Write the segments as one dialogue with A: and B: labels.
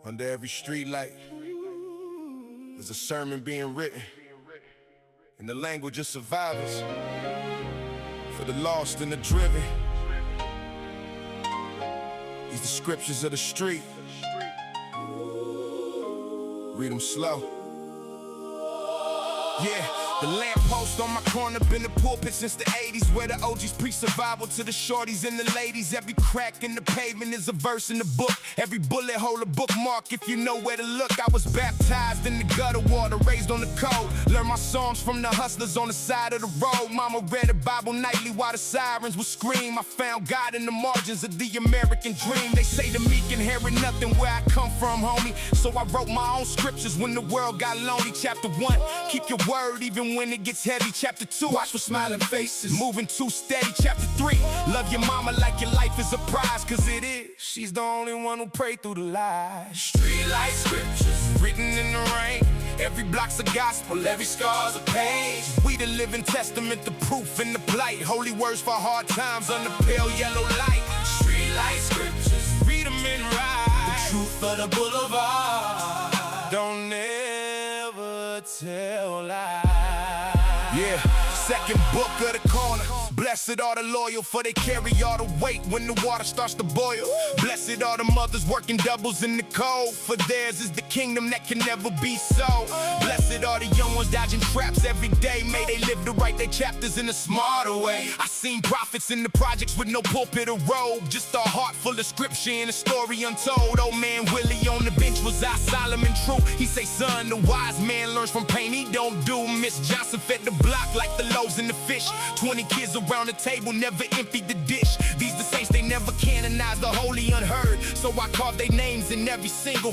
A: Under every street light, there's a sermon being written in the language of survivors, for the lost and the driven. These the scriptures of the street. Read them slow. Yeah, the lamppost on my corner been the pulpit since the 80s, where the OGs preach survival to the shorties and the ladies. Every crack in the pavement is a verse in the book. Every bullet hole a bookmark if you know where to look. I was baptized in the gutter water, raised on the cold. Learned my songs from the hustlers on the side of the road. Mama read the Bible nightly while the sirens would scream. I found God in the margins of the American dream. They say the meek inherit nothing where I come from, homie. So I wrote my own scriptures when the world got lonely. Chapter 1, keep your word even when it gets heavy. Chapter 2, watch for smiling faces, moving too steady. Chapter 3, love your mama like your life is a prize, cause it is. She's the only one who prayed through the lies. Streetlight scriptures, written in the rain. Every block's a gospel, every scar's a page. We the living testament, the proof in the plight. Holy words for hard times under pale yellow light. Streetlight scriptures, read them and ride. The truth of the boulevard. Don't ever tell lies. Yeah, second book of the corner. Blessed are the loyal, for they carry all the weight when the water starts to boil. Blessed are the mothers working doubles in the cold, for theirs is the kingdom that can never be sold. Blessed are the young ones dodging traps every day. May they live to write their chapters in a smarter way. I seen prophets in the projects with no pulpit or robe, just a heart full of scripture and a story untold. Old man Willie on the bench was our Solomon True. He say, son, the wise man learns from pain he don't do. Miss Johnson fed the block like the loaves and the fish. 20 kids around the table, never emptied the dish. These the saints, they never canonized the holy unheard. So I carve their names in every single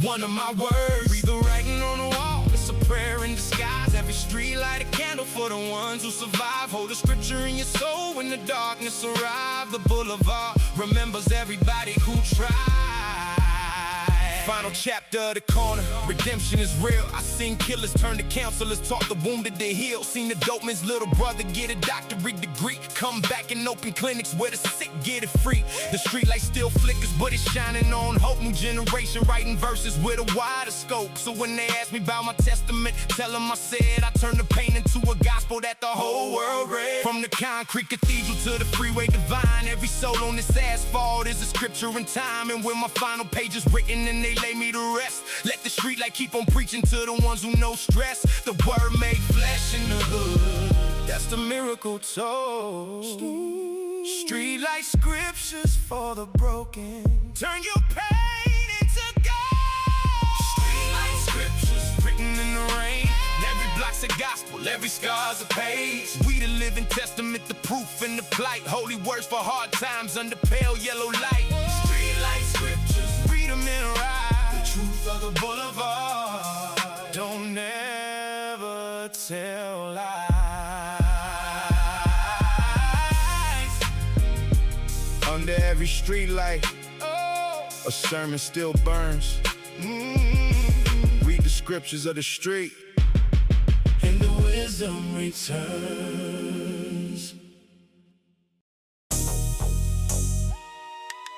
A: one of my words. Read the writing on the wall, it's a prayer in disguise. Every street light a candle for the ones who survive. Hold the scripture in your soul when the darkness arrives. The boulevard remembers everybody who tried. Final chapter of the corner, redemption is real. I seen killers turn to counselors, taught the wounded to heal. Seen the dope man's little brother get a doctorate degree, come back and open clinics where the sick get it free. The street light still flickers, but it's shining on hope. New generation writing verses with a wider scope. So when they ask me about my testament, tell them I said I turned the pain into a gospel that the whole world read. From the concrete cathedral to the freeway divine, every soul on this asphalt is a scripture in time. And when my final page is written and they lay me to rest, let the street light keep on preaching to the ones who know stress. The word made flesh in the hood, that's the miracle told. Street light scriptures for the broken, turn your pain into gold. Street light scriptures written in the rain. Every block's a gospel, every scar's a page. We the living testament, the proof in the plight. Holy words for hard times under pale yellow light. Street light scriptures, read them and ride. Truth of the boulevard. Don't ever tell lies. Under every street light, a sermon still burns. Read the scriptures of the street, and the wisdom returns.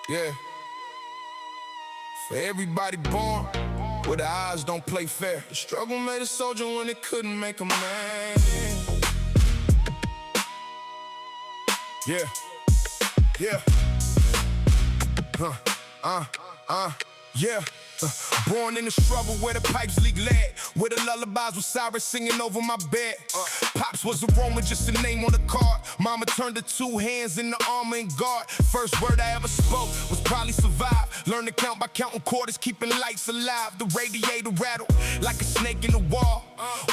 A: Yeah. For everybody born where the odds don't play fair. The struggle made a soldier when it couldn't make a man. Yeah, yeah. Yeah. Born in the struggle where the pipes leak lead, where the lullabies with Cyrus singing over my bed. Pops was a Roman, just a name on the card. Mama turned her 2 hands in the armor and guard. First word I ever spoke was probably survive. Learned to count by counting quarters, keeping lights alive. The radiator rattled like a snake in the wall.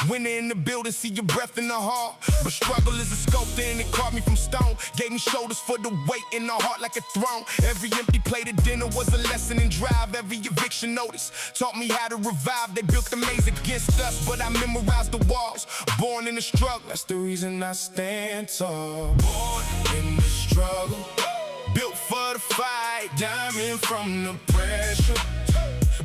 A: Winter in the building, see your breath in the hall. But struggle is a sculptor and it carved me from stone. Gave me shoulders for the weight in the heart like a throne. Every empty plate of dinner was a lesson in drive. Every eviction notice taught me how to revive. They built the maze against us, but I memorized the walls. Born in the struggle, that's the reason I stand tall. Born in the struggle, built for the fight. Diamond from the pressure,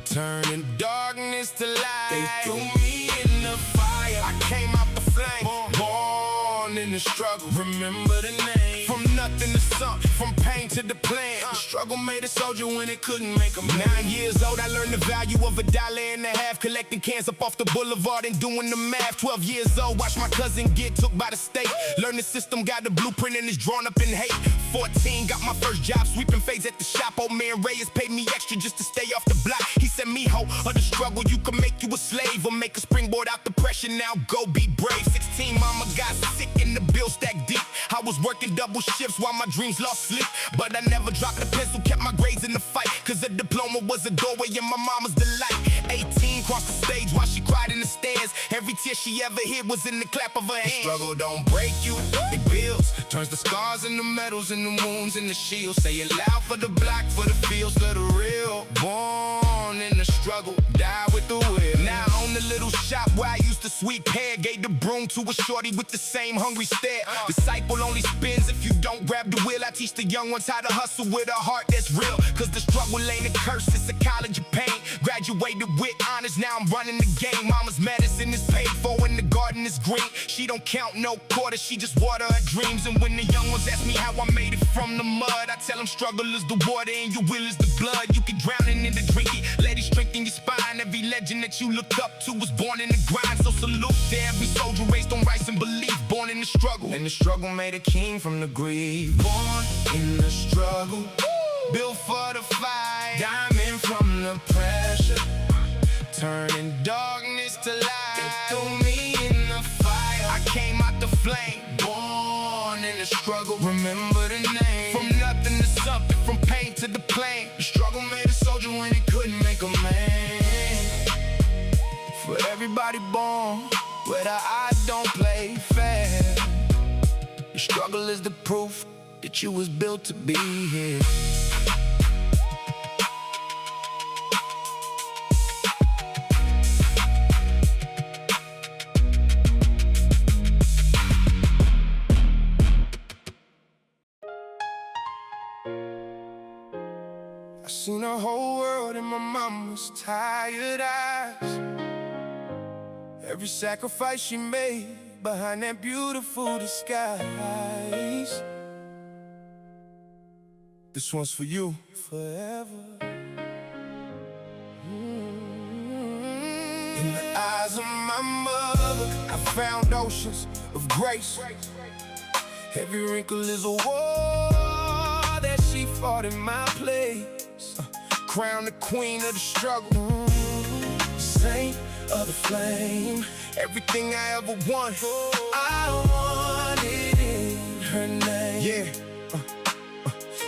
A: turning darkness to light. They threw me in the fire, I came out the flame. Born in the struggle, remember the name. From nothing to something, from pain to the plan. The struggle made a soldier when it couldn't make a man. 9 years old, I learned the value of $1.50, collecting cans up off the boulevard and doing the math. 12 years old, watched my cousin get took by the state. Learned the system, got the blueprint and it's drawn up in hate. 14, got my first job sweeping fades at the shop. Old man Reyes paid me extra just to stay off the block. He said, mijo, of the struggle, you can make you a slave or make a springboard out the pressure. Now go be brave. 16, mama got sick and the bill stacked deep. I was working double shifts while my dreams lost sleep, but I never dropped the pencil, kept my grades in the fight, cause a diploma was a doorway in my mama's delight. 18, crossed the stage while she cried in the stands. Every tear she ever hid was in the clap of her hands. The struggle don't break you, it builds. Turns the scars into medals and the wounds and the shields. Say it loud for the block, for the fields, for the real. Born in the struggle, die with the will. Now I own the little shop where I used to sweep hair. Gave the broom to a shorty with the same hungry stare. Disciple only spins if you don't grab the wheel. I teach the young ones how to hustle with a heart that's real, cause the struggle ain't a curse, it's a college of pain. Graduated with honors, now I'm running the game. Mama's medicine is paid for and the garden is green. She don't count no quarters, she just water her dreams. And when the young ones ask me how I made it from the mud, I tell them struggle is the water and your will is the blood. You can drown in the drink it, let it strengthen your spine. Every legend that you look up to was born in the grind. So salute to every soldier raised on rights and belief, born in the struggle. And the struggle made a king from the grief. Born in the struggle, built for the fight, diamond from the pressure, turning darkness to light. It threw me in the fire, I came out the flame. Born in the struggle, remember the name. From nothing to something, from pain to the plane. The struggle made a soldier when it couldn't make a man. For everybody born where the odds don't play fair, the struggle is the proof that you was built to be here. I seen a whole world in my mama's tired eyes. Every sacrifice she made behind that beautiful disguise. This one's for you, forever. In the eyes of my mother, I found oceans of grace. Every wrinkle is a war that she fought in my place. Crowned the queen of the struggle, saint of the flame. Everything I ever wanted, I wanted in her name. Yeah.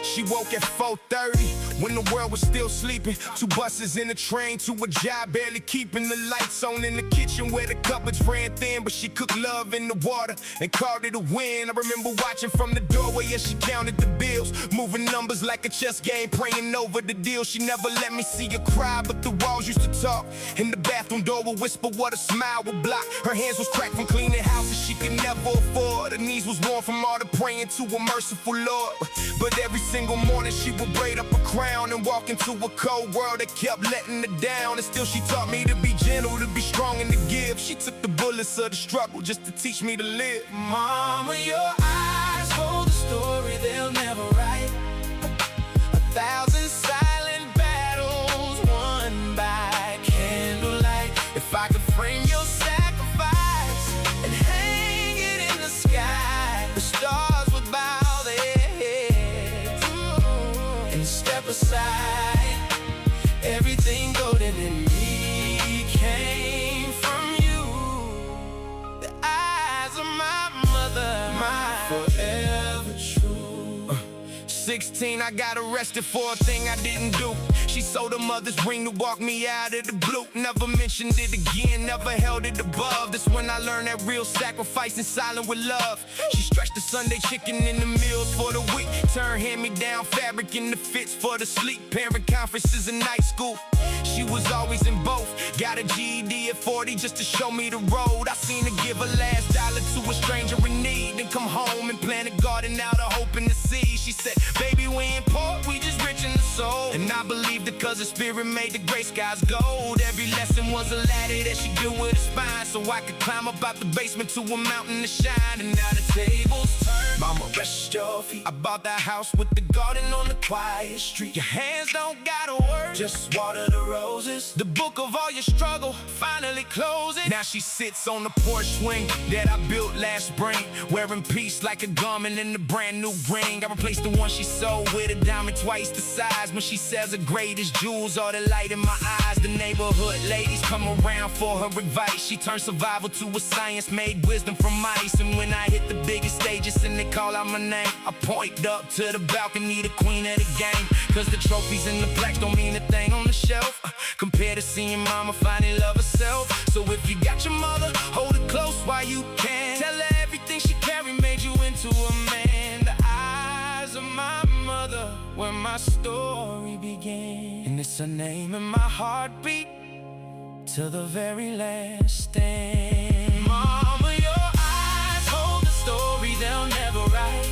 A: She woke at 4:30 when the world was still sleeping. 2 buses in the train to a job, barely keeping the lights on in the kitchen where the cupboards ran thin. But she cooked love in the water and called it a win. I remember watching from the doorway as she counted the bills, moving numbers like a chess game, praying over the deal. She never let me see her cry, but the walls used to talk, and the bathroom door would whisper what a smile would block. Her hands was cracked from cleaning houses she could never afford. Her knees was worn from all the praying to a merciful Lord. But every single morning she would braid up a crown and walk into a cold world that kept letting her down. And still she taught me to be gentle, to be strong and to give. She took the bullets of the struggle just to teach me to live. Mama, your eyes hold a story they'll never write. 1,000 silent battles won by candlelight. If I could frame your sacrifice and hang it in the sky, the stars would bow step aside. Everything golden in me came from you. The eyes of my mother, my forever true. 16, I got arrested for a thing I didn't do. She sold her mother's ring to walk me out of the blue. Never mentioned it again, never held it above. That's when I learned that real sacrifice is silent with love. She stretched the Sunday chicken in the meals for the week, turned hand-me-down fabric into fits for the sleep. Parent conferences and night school, she was always in both. Got a GED at 40 just to show me the road. I seen her give her last dollar to a stranger in need, then come home and plant a garden out of hope in the sea. She said, baby, we ain't poor, we just rich in the soul. And I believed it cause the spirit made the gray skies gold. Every lesson was a ladder that she built with a spine, so I could climb up out the basement to a mountain to shine. And now the tables turn, Mama, rest your feet. I bought that house with the garden on the quiet street. Your hands don't gotta work, just water the roses. The book of all your struggle finally closes. Now she sits on the porch swing that I built last spring, wearing peace like a garment in a brand new ring. I replaced the one she sold with a diamond twice the size. When she sells her greatest jewels, all the light in my eyes. The neighborhood ladies come around for her advice. She turned survival to a science, made wisdom from mice. And when I hit the biggest stages and they call out my name, I point up to the balcony, the queen of the game. Cause the trophies and the plaques don't mean a thing on the shelf compared to seeing mama finally love herself. So if you got your mother, hold her close while you can. Tell her everything she carried made you into a man. The eyes of my mother, where my story began. And it's her name in my heartbeat till the very last stand. Mama, your eyes hold the story they'll never write.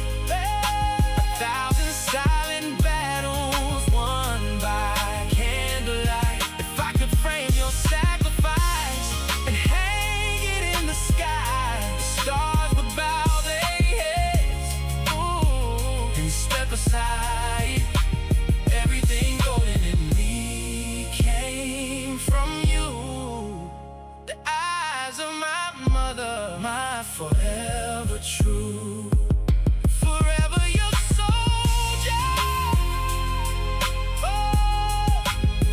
A: 1,000 silent battles won by candlelight. If I could frame your sacrifice and hang it in the sky, the stars would bow their heads, ooh, and step aside. Everything golden in me came from you. The eyes of my mother, my forever true. Forever your soldier, oh,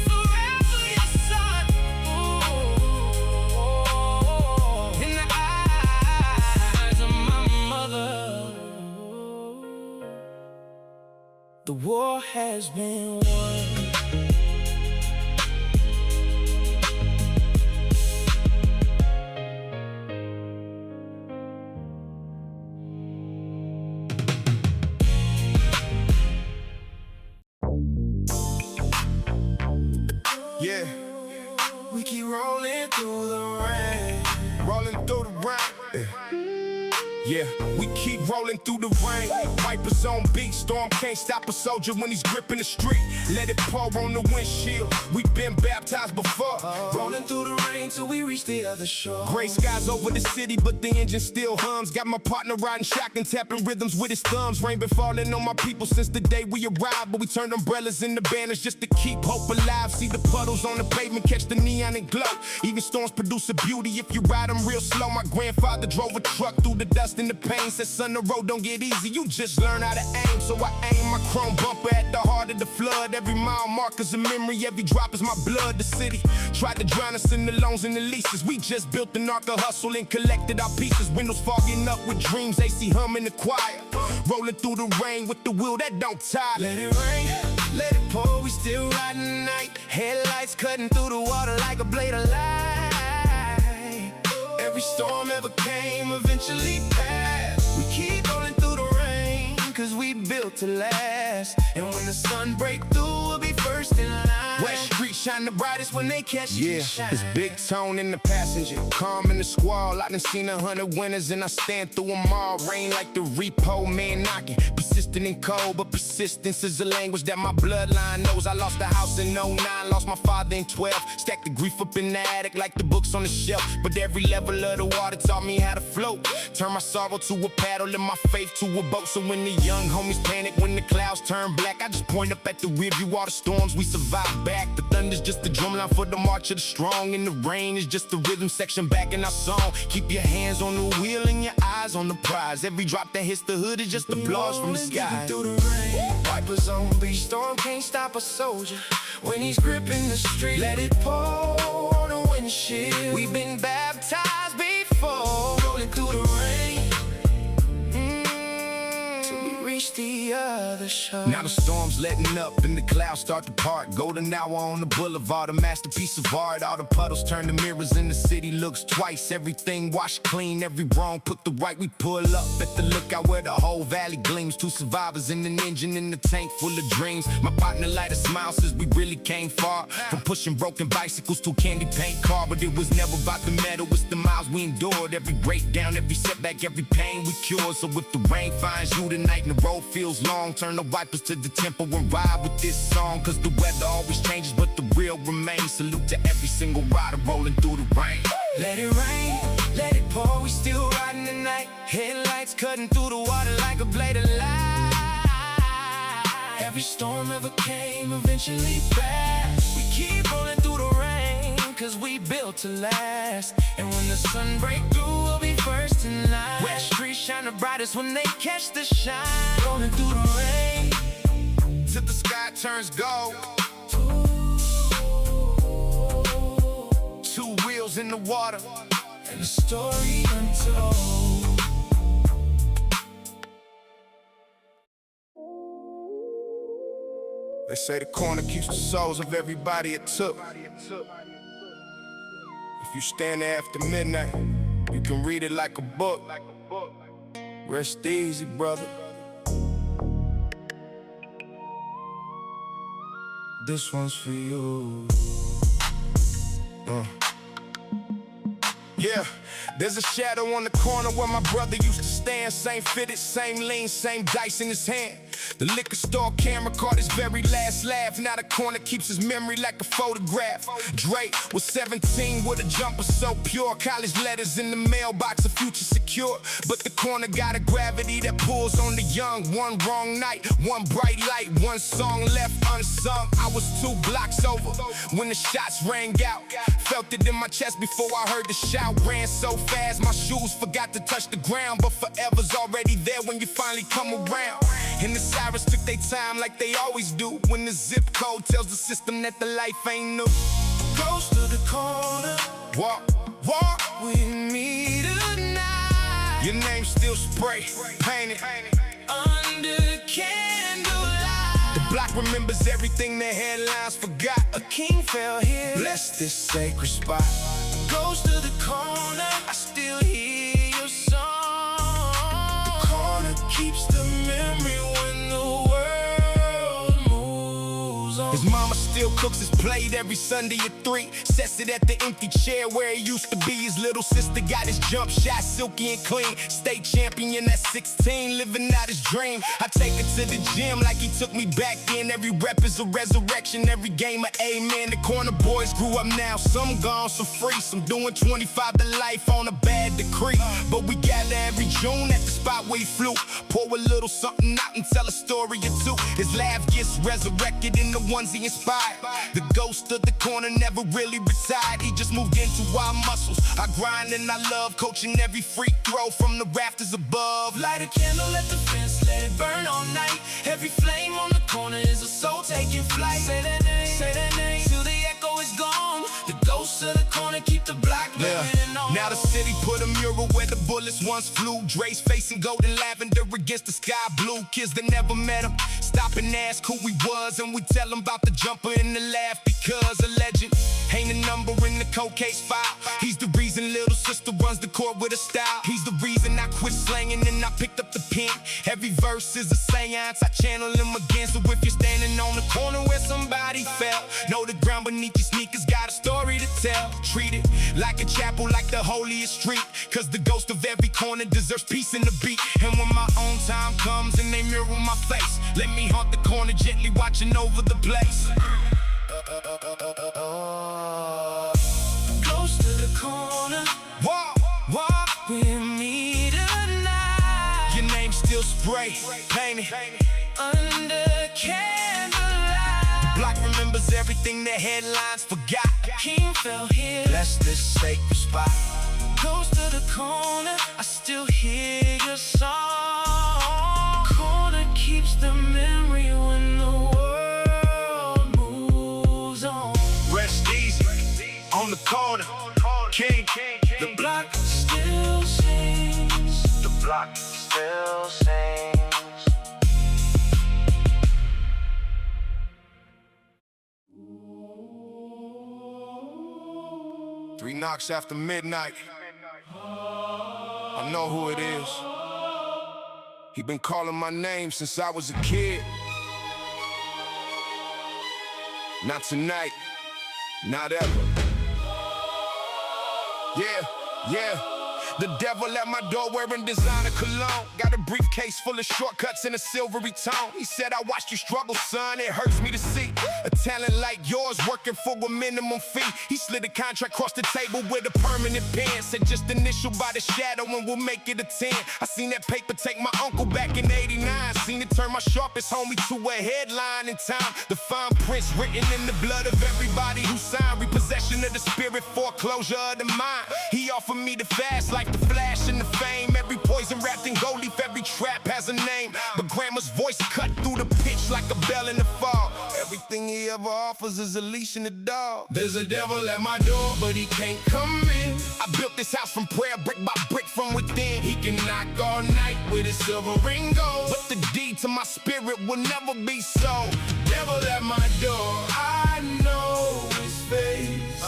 A: forever your son, ooh, in the eyes of my mother. The war has been won. Yeah, we keep rolling through the rain. Rolling through the rain. Yeah, we keep rolling through the rain. Wipers on beat, storm can't stop a soldier when he's gripping the street. Let it pour on the windshield. We've been baptized before. Rolling through the rain till we reach the other shore. Gray skies over the city, but the engine still hums. Got my partner riding shotgun, tapping rhythms with his thumbs. Rain been falling on my people since the day we arrived, but we turned umbrellas into banners just to keep hope alive. See the puddles on the pavement, catch the neon and glow. Even storms produce a beauty if you ride them real slow. My grandfather drove a truck through the dust and the pain. Said son, the road don't get easy, you just learn how to aim. So I aim my chrome bumper at the heart of the flood. Every mile markers a memory, every drop is my blood. The city tried to drown us in the loans and the leases. We just built the narco hustle and collected our pieces. Windows fogging up with dreams, AC humming the choir. Rolling through the rain with the wheel that don't tire. Let it rain, let it pour, we still riding the night. Headlights cutting through the water like a blade of light. Every storm ever came eventually passed. We keep rolling through the rain, cause we built to last. And when the sun break through, we'll be first in line. West Street shine the brightest when they catch you. Yeah, it's big tone in the passenger, calm in the squall. I done seen 100 winners and I stand through them all. Rain like the repo man knocking, persistent and cold, but persistence is a language that my bloodline knows. I lost the house in 09, lost my father in 12. Stacked the grief up in the attic like the books on the shelf. But every level of the water taught me how to float. Turn my sorrow to a paddle and my faith to a boat. So when the young homies panic, when the clouds turn black, I just point up at the rearview, all the storms we survive back. The thunder's just the drumline for the march of the strong, and the rain is just the rhythm section back in our song. Keep your hands on the wheel and your eyes on the prize. Every drop that hits the hood is just applause from the sky. Through the rain, wipers on beach, storm can't stop a soldier when he's gripping the street. Let it pour on the windshield. We've been baptized before, rolling through the rain, till we reach the other shore. Now the storm's letting up and the clouds start to part. Golden hour on the boulevard, a masterpiece of art. All the puddles turn to mirrors and the city looks twice. Everything washed clean, every wrong put the right. We pull up at the lookout where the whole valley gleams. Two survivors in an engine in the tank full of dreams. My partner light a smile says we really came far. From pushing broken bicycles to a candy paint car. But it was never about the metal, it's the miles we endured. Every breakdown, every setback, every pain we cured. So if the rain finds you tonight and the road feels long, turn the wipers to the tempo and ride with this song. Cause the weather always changes but the real remains. Salute to every single rider rolling through the rain. Let it rain, let it pour, we still riding the night. Headlights cutting through the water like a overcame, eventually passed. We keep rolling through the rain, cause we built to last. And when the sun break through, we'll be first in line. West Street shine the brightest when they catch the shine. Rolling through the rain, till the sky turns gold. Two wheels in the water, and the story untold. They say the corner keeps the souls of everybody it took. If you stand there after midnight, you can read it like a book. Rest easy, brother. This one's for you. Yeah, there's a shadow on the corner where my brother used to stand. Same fitted, same lean, same dice in his hand. The liquor store camera caught his very last laugh. Now the corner keeps his memory like a photograph. Drake was 17 with a jumper so pure. College letters in the mailbox, a future secure. But the corner got a gravity that pulls on the young. One wrong night, one bright light, one song left unsung. I was 2 blocks over when the shots rang out. Felt it in my chest before I heard the shout. Ran so fast, my shoes forgot to touch the ground. But forever's already there when you finally come around. And the sirens took their time like they always do. When the zip code tells the system that the life ain't new. Ghost of the corner, walk with me tonight. Your name still spray, painted under candlelight. The block remembers everything the headlines forgot. A king fell here, bless this sacred spot. Ghost of the corner, I still hear your song. The corner keeps the memory when the world moves on. His mama still cooks his plate every Sunday at 3. Sets it at the empty chair where he used to be. His little sister got his jump shot silky and clean. State champion at 16, living out his dream. I take her to the gym like he took me back in. Every rep is a resurrection, every game a amen. The corner boys grew up now, some gone, some free. Some doing 25 to life on a bad decree. But we gather every June at the spot where he flew. Pour a little something out and tell a story or two. His laugh gets resurrected in the ones he inspired. The ghost of the corner never really retired. He just moved into our muscles. I grind and I love coaching every free throw from the rafters above. Light a candle at the fence, let it burn all night. Every flame on the corner is a soul taking flight. Say that name, till the echo is gone. The ghost of the corner keep the block living on. Now the city put a mural where the bullets once flew. Dre's facing golden lavender against the sky blue. Kids that never met him stop and ask who he was, and we tell him about the jumper and the laugh because a legend ain't a number in the cold case file. He's the reason little sister runs the court with a style. He's the reason I quit slanging and I picked up the pen. Every verse is a seance, I channel him again. So if you're standing on the corner where somebody fell, know the ground beneath your sneakers got a story to tell. Treat it like a chapel, like the holiest street, cause the ghost of every corner deserves peace in the beat. And when my own time comes and they mirror my face, let me haunt the corner gently watching over the place. Ghost of the corner, walk with me tonight. Your name still spray, painted under candlelight. The block remembers everything the headlines forgot. The king fell here, bless this sacred spot. Ghost of the corner, I still hear your song. Corner keeps the memory when the world moves on. Rest easy on the corner, king. The block still sings. The block still sings. 3 knocks after midnight. I know who it is. He been calling my name since I was a kid. Not tonight, not ever. Yeah. The devil at my door wearing designer cologne. Got a briefcase full of shortcuts in a silvery tone. He said, I watched you struggle, son, it hurts me to see. A talent like yours working for a minimum fee. He slid a contract across the table with a permanent pen. Said just initial by the shadow and we'll make it a 10. I seen that paper take my uncle back in 89. Seen it turn my sharpest homie to a headline in time. The fine prints written in the blood of everybody who signed. Repossession of the spirit, foreclosure of the mind. He offered me the fast like the flash and the fame. Every poison wrapped in gold leaf, every trap has a name. But grandma's voice cut through the pitch like a bell in the fall. Everything he ever offers is a leash and a dog. There's a devil at my door, but he can't come in. I built this house from prayer, brick by brick from within. He can knock all night with his silver ring gold, but the deed to my spirit will never be sold. Devil at my door, I know his face.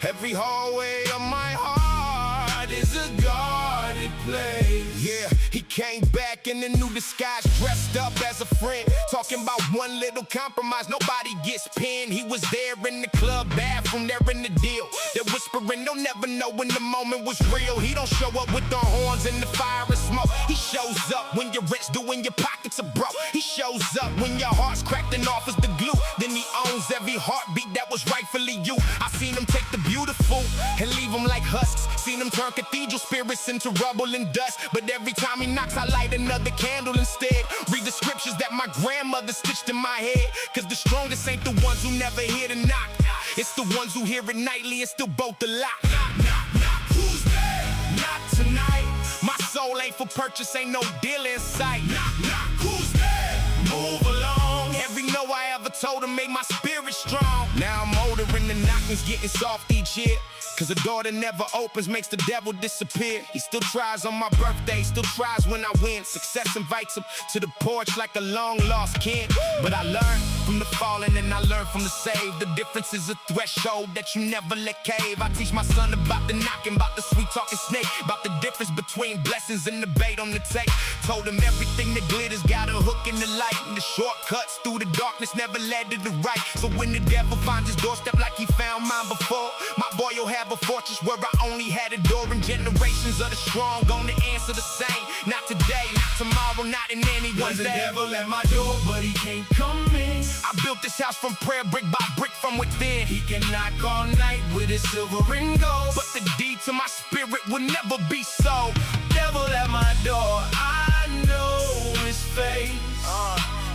A: Every hallway of my heart is a guarded place. Yeah, he came back in a new disguise, dressed up as a friend, talking about one little compromise, nobody gets pinned. He was there in the club bathroom, there in the deal. They're whispering, they'll never know when the moment was real. He don't show up with the horns and the fire and smoke. He shows up when your rent's due and your pockets are broke. He shows up when your heart's cracked and off is the glue. Then he owns every heartbeat that was rightfully you. I seen him take the beautiful and leave them like husks. Seen him turn cathedral spirits into rubble and dust. But every time he knocks, I light another candle instead. Read the scriptures that my grandmother stitched in my head. Cause the strongest ain't the ones who never hear the knock. It's the ones who hear it nightly and still bolt the lock. Knock, knock, knock. Who's there? Not tonight. My soul ain't for purchase, ain't no deal in sight. Knock, knock. Who's there? Move along. Every no I ever told him made my spirit strong. Now I'm older and the knocking's getting soft each year. Cause a door that never opens makes the devil disappear. He still tries on my birthday, still tries when I win. Success invites him to the porch like a long lost kin. But I learned from the falling and I learned from the save. The difference is a threshold that you never let cave. I teach my son about the knocking, about the sweet talking snake, about the difference between blessings and the bait on the tape. Told him everything that glitters got a hook in the light, and the shortcuts through the darkness never led to the right. So when the devil finds his doorstep like he found mine before, my boy will have a fortress where I only had a door, and generations of the strong gonna answer the same. Not today, not tomorrow, not in anyone's day. There's a devil at my door, but he can't come in. I built this house from prayer, brick by brick from within. He can knock all night with his silver and gold, but the deed to my spirit will never be sold. Devil at my door, I know his face.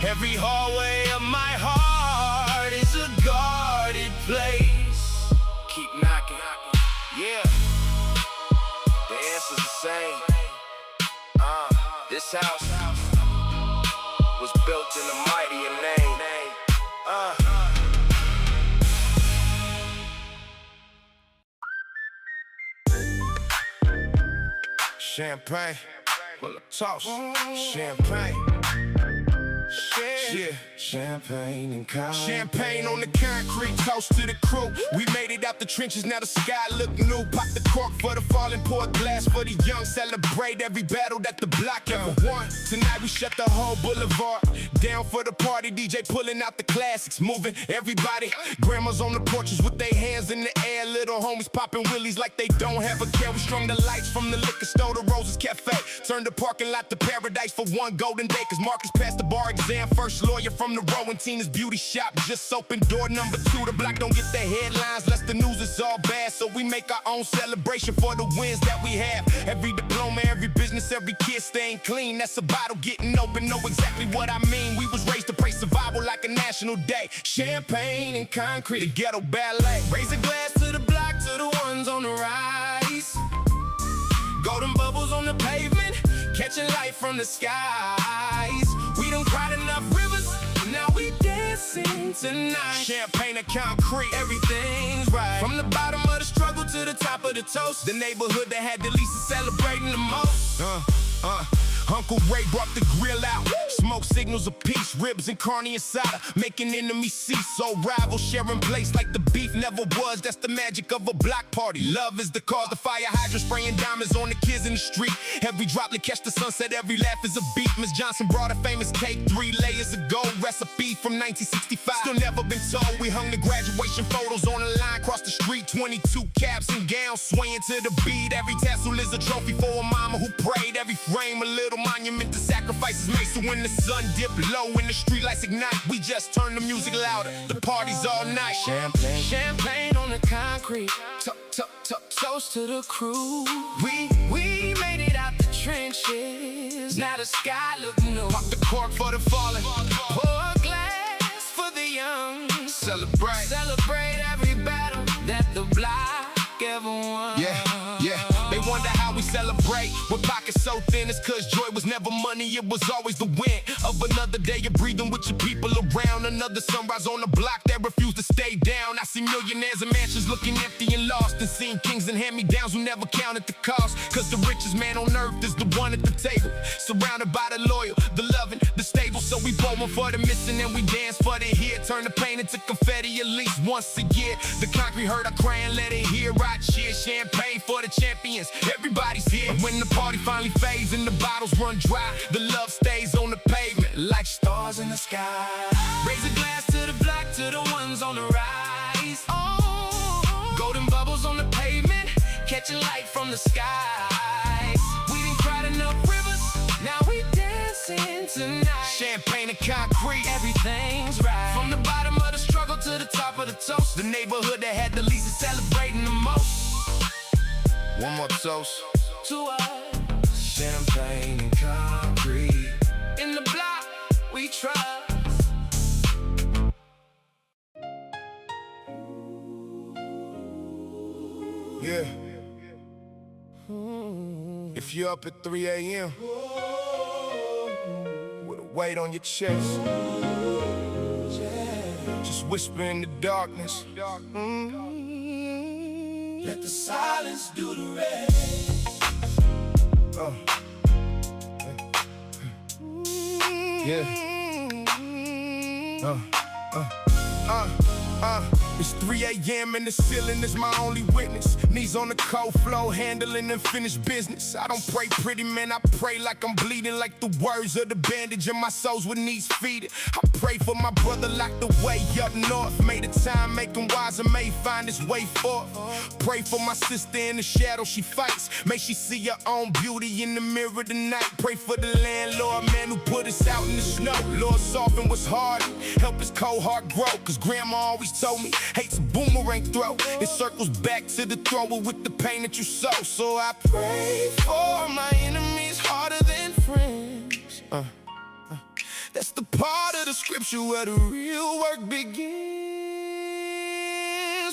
A: Every hallway of my heart is a guarded place. Keep knocking. Yeah, the answer's the same. This house was built in the mighty name. Champagne, well, a toss. Champagne. Yeah, champagne and concrete. Champagne on the concrete, toast to the crew. We made it out the trenches, now the sky look new. Pop the cork for the fallen, pour a glass for the young. Celebrate every battle that the block ever won. Tonight we shut the whole boulevard down for the party. DJ pulling out the classics, moving everybody. Grandmas on the porches with their hands in the air. Little homies popping willies like they don't have a care. We strung the lights from the liquor store to Rose's Cafe. Turned the parking lot to paradise for one golden day. Cause Marcus passed the bar exam. First lawyer from the row and Tina's beauty shop just opened door number 2. The block don't get the headlines lest the news is all bad. So we make our own celebration for the wins that we have. Every diploma, every business, every kid staying clean. That's a bottle getting open, know exactly what I mean. We was raised to praise survival like a national day. Champagne and concrete, the ghetto ballet. Raise a glass to the block, to the ones on the rise. Golden bubbles on the pavement, catching light from the skies. We done cried enough rivers, now we dancing tonight. Champagne and concrete, everything's right. From the bottom of the struggle to the top of the toast. The neighborhood that had the least is celebrating the most. Uncle Ray brought the grill out. Smoke signals of peace, ribs and carne asada, making enemies cease. So rivals sharing place like the beef never was. That's the magic of a block party. Love is the cause, the fire hydrant spraying diamonds on the kids in the street. Every droplet catch the sunset, every laugh is a beat. Miss Johnson brought a famous cake, 3 layers of gold, recipe from 1965. Still never been told. We hung the graduation photos on the line across the street. concrete, 22 caps and gowns swaying to the beat. Every tassel is a trophy for a mama who prayed. Every frame a little monument to sacrifices made. So when the sun dip low and the streetlights ignite, we just turn the music louder. The party's all night.
B: Champagne, champagne on the concrete. Toast to the crew. We made it out the trenches. Now the sky look new.
A: Pop the cork for the fallen.
B: Pour a glass for the young.
A: Celebrate
B: every battle that the block ever won.
A: Yeah, they wonder how we celebrate with pockets so thin. It's cause joy was never money, it was always the win of another day of breathing with your people around. Another sunrise on the block that refused to stay down. I see millionaires and mansions looking empty and lost, and seeing kings and hand-me-downs who never counted the cost. Cause the richest man on earth is the one at the table, surrounded by the loyal, the loving, the stable. So we bowling for the missing and we dance for the here. Turn the pain into confetti at least once a year. The concrete heard our crying, let it hear. I cheer champagne for the champions. Everybody's here. And when the party finally fades and the bottles run dry, the love stays on the pavement like stars in the sky.
B: Raise a glass to the block, to the ones on the rise. Oh, golden bubbles on the pavement, catching light from the skies. We didn't cry enough rivers, now we dancing tonight.
A: Champagne and concrete,
B: everything's right.
A: From the bottom of the struggle to the top of the toast. The neighborhood that had the least is celebrating the most. One more toast
B: to us.
A: Champagne and concrete.
B: In the block we trust.
A: Yeah. If you're up at 3 a.m. with a weight on your chest, just whisper in the darkness.
B: Let the silence do the rest.
A: It's 3 a.m. and the ceiling is my only witness. Knees on the cold floor, handling unfinished business. I don't pray pretty, man, I pray like I'm bleeding. Like the words of the bandage and my soul's with knees feeding. I pray for my brother locked away up north. May the time make him wiser, may find his way forth. Pray for my sister in the shadow she fights. May she see her own beauty in the mirror tonight. Pray for the landlord, man, who put us out in the snow. Lord, soften what's hard, help his cold heart grow. Cause grandma always told me, hate's a boomerang throw. It circles back to the thrower with the pain that you sow. So I pray for my enemies harder than friends. That's the part of the scripture where the real work begins.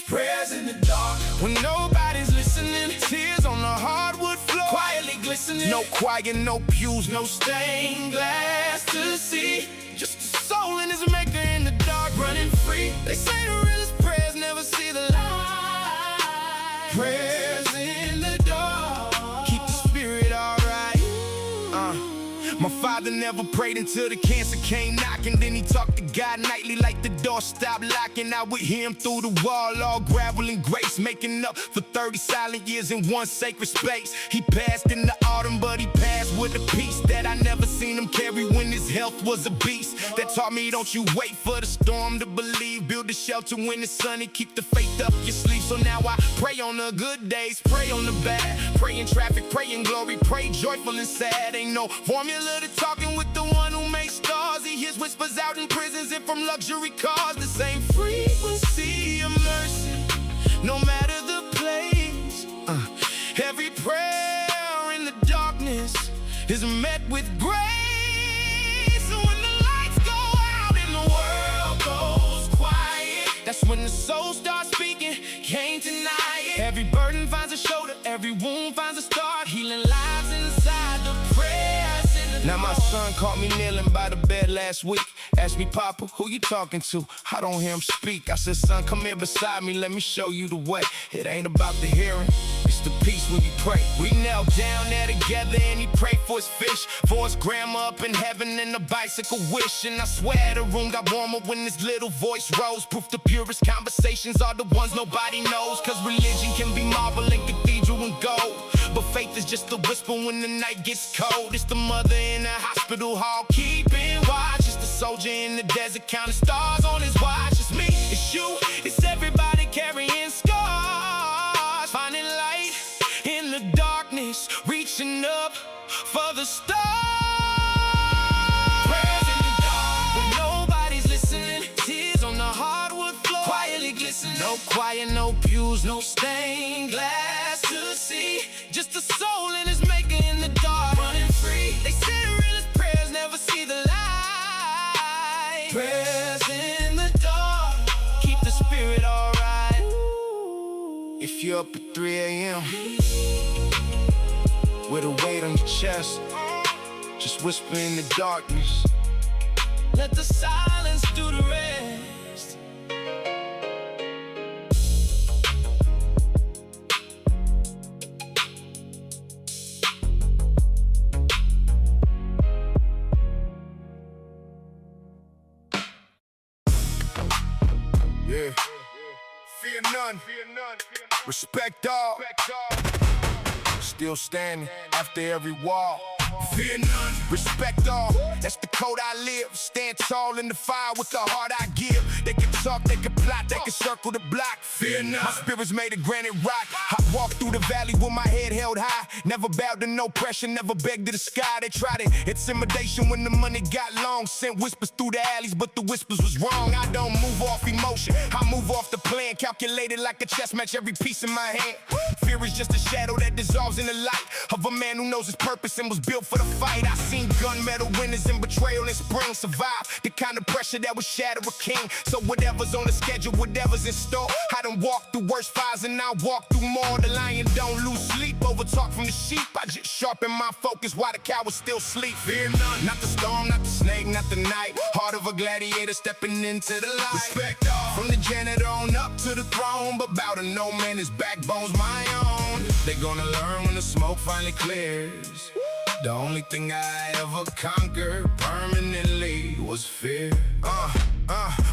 A: Prayers in the dark when nobody's listening. Tears on the hardwood floor, quietly glistening. No choir, no pews, no stained glass to see. Just a soul in his maker in the dark, running free. They say the realest prayers never see the light. Prayers in the dark keep the spirit alright. My father never prayed until the cancer came knocking. Then he talked to God nightly like the door stopped locking. I would hear him through the wall, all gravel and grace, making up for 30 silent years in one sacred space. He passed in the autumn, but he passed with a peace that I never seen him carry when his health was a beast. That taught me don't you wait for the storm to believe. Build a shelter when it's sunny, keep the faith up your sleeve. So now I pray on the good days, pray on the bad. Pray in traffic, pray in glory, pray joyful and sad. Ain't no formula to talking with the one who makes stars. He hears whispers out in prisons and from luxury cars. The same frequency of mercy, no matter the place. Every prayer in the darkness is met with grace. So when the lights go out and the world goes quiet, that's when the soul starts speaking, can't deny it. Every burden finds a shoulder, every wound finds a start. Healing lives inside the prayers. Now my son caught me kneeling by the bed last week. Asked me, Papa, who you talking to? I don't hear him speak. I said, son, come here beside me, let me show you the way. It ain't about the hearing, it's the peace when you pray. We knelt down there together and he prayed for his fish, for his grandma up in heaven and a bicycle wish. And I swear the room got warmer when his little voice rose. Proof the purest conversations are the ones nobody knows. Cause religion can be marble and cathedral and gold, but faith is just a whisper when the night gets cold. It's the mother in the hospital hall keeping watch. It's the soldier in the desert counting stars on his watch. It's me, it's you, it's everybody carrying scars.
B: listen. No choir, no pews, no stained glass to see. Just a soul in his maker in the dark, running free. They say the realest prayers never see the light. Prayers in the dark keep the spirit alright.
A: If you're up at 3 a.m. with a weight on your chest, just whisper in the darkness.
B: Let the silence do the rest.
A: Yeah. Fear none. Respect all. Still standing after every wall. Fear none, respect all. That's the code I live. Stand tall in the fire with the heart I give. They can talk, they can plot, they can circle the block. Fear none. My spirit's made of granite rock. I walk through the valley with my head held high. Never bowed to no pressure, never begged to the sky. They tried it, intimidation when the money got long. Sent whispers through the alleys, but the whispers was wrong. I don't move off emotion, I move off the plan. Calculated like a chess match, every piece in my hand. Fear is just a shadow that dissolves in the light of a man who knows his purpose and was built for the fight. I seen gunmetal winners and betrayal and spring survive the kind of pressure that would shatter a king. So whatever's on the schedule, whatever's in store, I done walked through worse fires and I walk through more. The lion don't lose sleep over talk from the sheep. I just sharpen my focus while the cowards still sleep. Fear none, not the storm, not the snake, not the night. Heart of a gladiator stepping into the light. Respect all, from the janitor on up to the throne, but bow to no man, his backbone's my own. They gonna learn when the smoke finally clears. The only thing I ever conquered permanently was fear.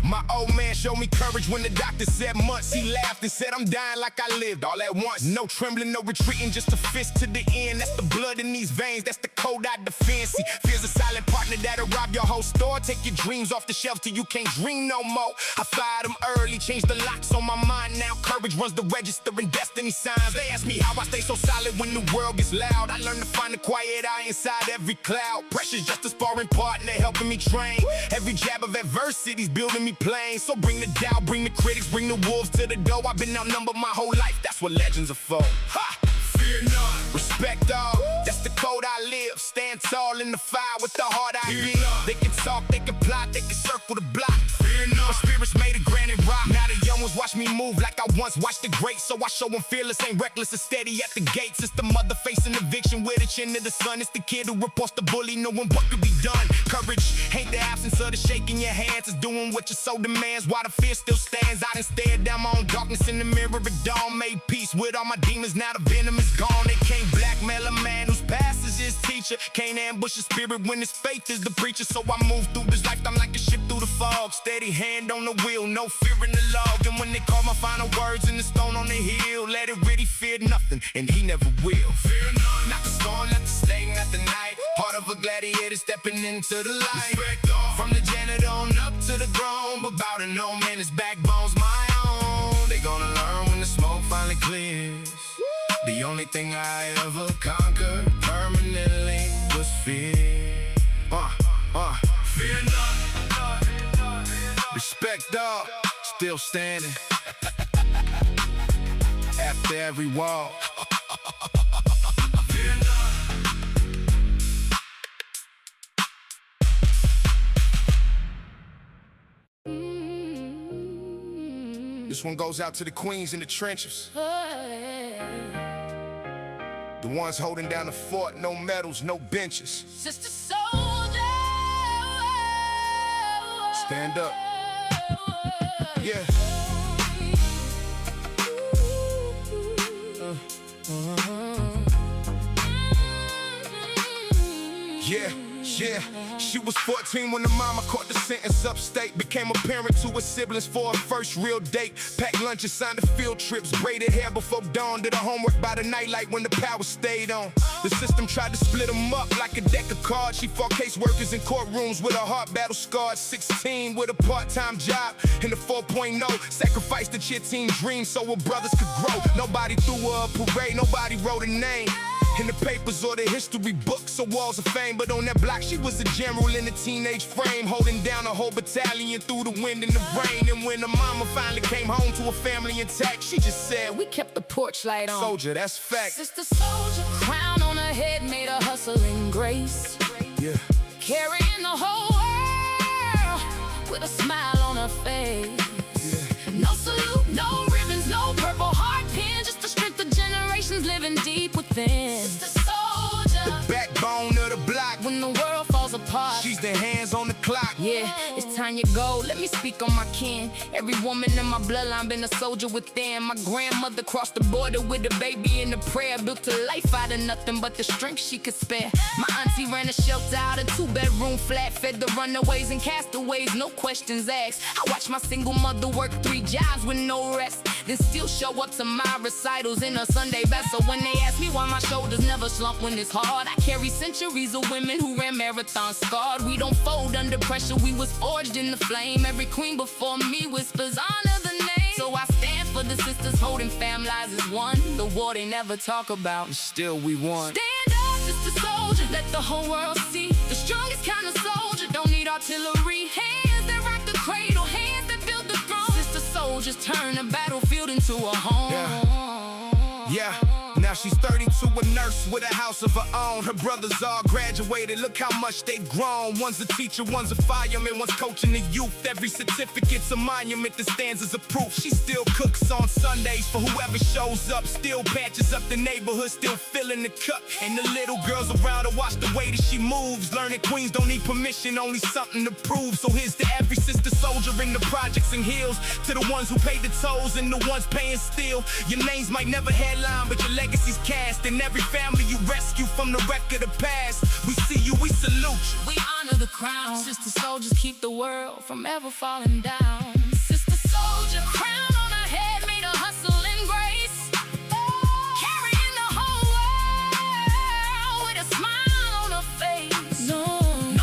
A: My old man showed me courage when the doctor said months. He laughed and said I'm dying like I lived all at once. No trembling, no retreating, just a fist to the end. That's the blood in these veins, that's the code I defend. See, fear's a silent partner that'll rob your whole store. Take your dreams off the shelf till you can't dream no more. I fired them early, changed the locks on my mind. Now courage runs the register and destiny signs. They ask me how I stay so solid when the world gets loud. I learned to find the quiet eye inside every cloud. Pressure's just a sparring partner helping me train. Every jab of adversity's building me plain. So bring the doubt, bring the critics, bring the wolves to the door. I've been outnumbered my whole life, that's what legends are for. Ha! Fear none, respect all, that's the code I live. Stand tall in the fire with the heart I give. They can talk, they can plot, they can circle the block. Fear none, my spirit's made of granite rock. Now the young ones watch me move like I once watched the greats. So I show them fearless, ain't reckless and steady at the gates. It's the mother facing eviction with a chin to the sun. It's the kid who reports the bully, knowing what could be done. Courage ain't the absence of the shaking your hands. It's doing what your soul demands while the fear still stands. I done stared down my own darkness in the mirror at dawn. Made peace with all my demons, now the venom is gone. They can't blackmail a man whose past is his teacher. Can't ambush a spirit when his faith is the preacher. So I move through this lifetime like a ship through the fog. Steady hand on the wheel, no fear in the log. And when they call my final words in the stone on the hill, let it really fear nothing, and he never will. Fear none, not the storm, not the snake, not the night. Heart of a gladiator stepping into the light. From the janitor on up to the throne, but bow to no man, his backbone's my own. They gonna learn when the smoke finally clears. The only thing I ever conquered permanently was fear. Fear none, respect all, still standing after every wall. Fear none. This one goes out to the queens in the trenches. The ones holding down the fort, no medals, no benches.
B: Sister soldier,
A: stand up. Yeah. Yeah. She was 14 when the mama caught the sentence upstate. Became a parent to her siblings for her first real date. Packed lunches, signed the field trips. Braided hair before dawn. Did her homework by the nightlight when the power stayed on. The system tried to split them up like a deck of cards. She fought caseworkers in courtrooms with her heart battle scarred. 16 with a part-time job and a 4.0. Sacrificed the cheer team dream so her brothers could grow. Nobody threw her a parade, nobody wrote a name. In the papers or the history books or walls of fame, but on that block she was a general in a teenage frame, holding down a whole battalion through the wind and the rain. And when her mama finally came home to a family intact, she just said,
C: we kept the porch light on.
A: soldier, that's fact.
C: Sister soldier, crown on her head made her hustling grace.
A: Yeah.
C: Carrying the whole world with a smile on her face.
A: Yeah.
C: No salute, no ribbons, no purple heart pin, just the strength of generations living deep within. Sister soldier,
A: The backbone of the block.
C: when the world falls apart.
A: She's the hands on the clock.
C: Yeah, it's Tanya go. Let me speak on my kin. Every woman in my bloodline been a soldier within. My grandmother crossed the border with a baby in a prayer, built a life out of nothing but the strength she could spare. My auntie ran a shelter out of 2-bedroom flat, fed the runaways and castaways, no questions asked. I watched my single mother work 3 jobs with no rest, then still show up to my recitals in a Sunday best. So when they ask me why my shoulders never slump when it's hard, I carry centuries of women who ran marathons scarred. We don't fold under pressure, we was forged in the flame. Every queen before me whispers honor the name. So I stand for the sisters holding fam lives as one. The war they never talk about,
A: And still we won.
C: stand up, sister soldier, let the whole world see. The strongest kind of soldier don't need artillery. Hands that rock the cradle, hands that build the throne. Sister soldiers turn the battlefield into a home.
A: Yeah. Now she's 32, a nurse with a house of her own. Her brothers all graduated, look how much they've grown. One's a teacher, one's a fireman, one's coaching the youth. Every certificate's a monument that stands as a proof. She still cooks on Sundays for whoever shows up. Still patches up the neighborhood, still filling the cup. And the little girls around her watch the way that she moves. Learning queens don't need permission, only something to prove. So here's to every sister soldier in the projects and hills, to the ones who paid the tolls and the ones paying still. Your names might never headline, but your legacy's cast. In every family you rescue from the wreck of the past. We see you, we salute you.
C: We honor the crown. Sister soldiers keep the world from ever falling down. Sister soldier, crown on her head made her hustle in grace. Carrying the whole world with a smile on her face. No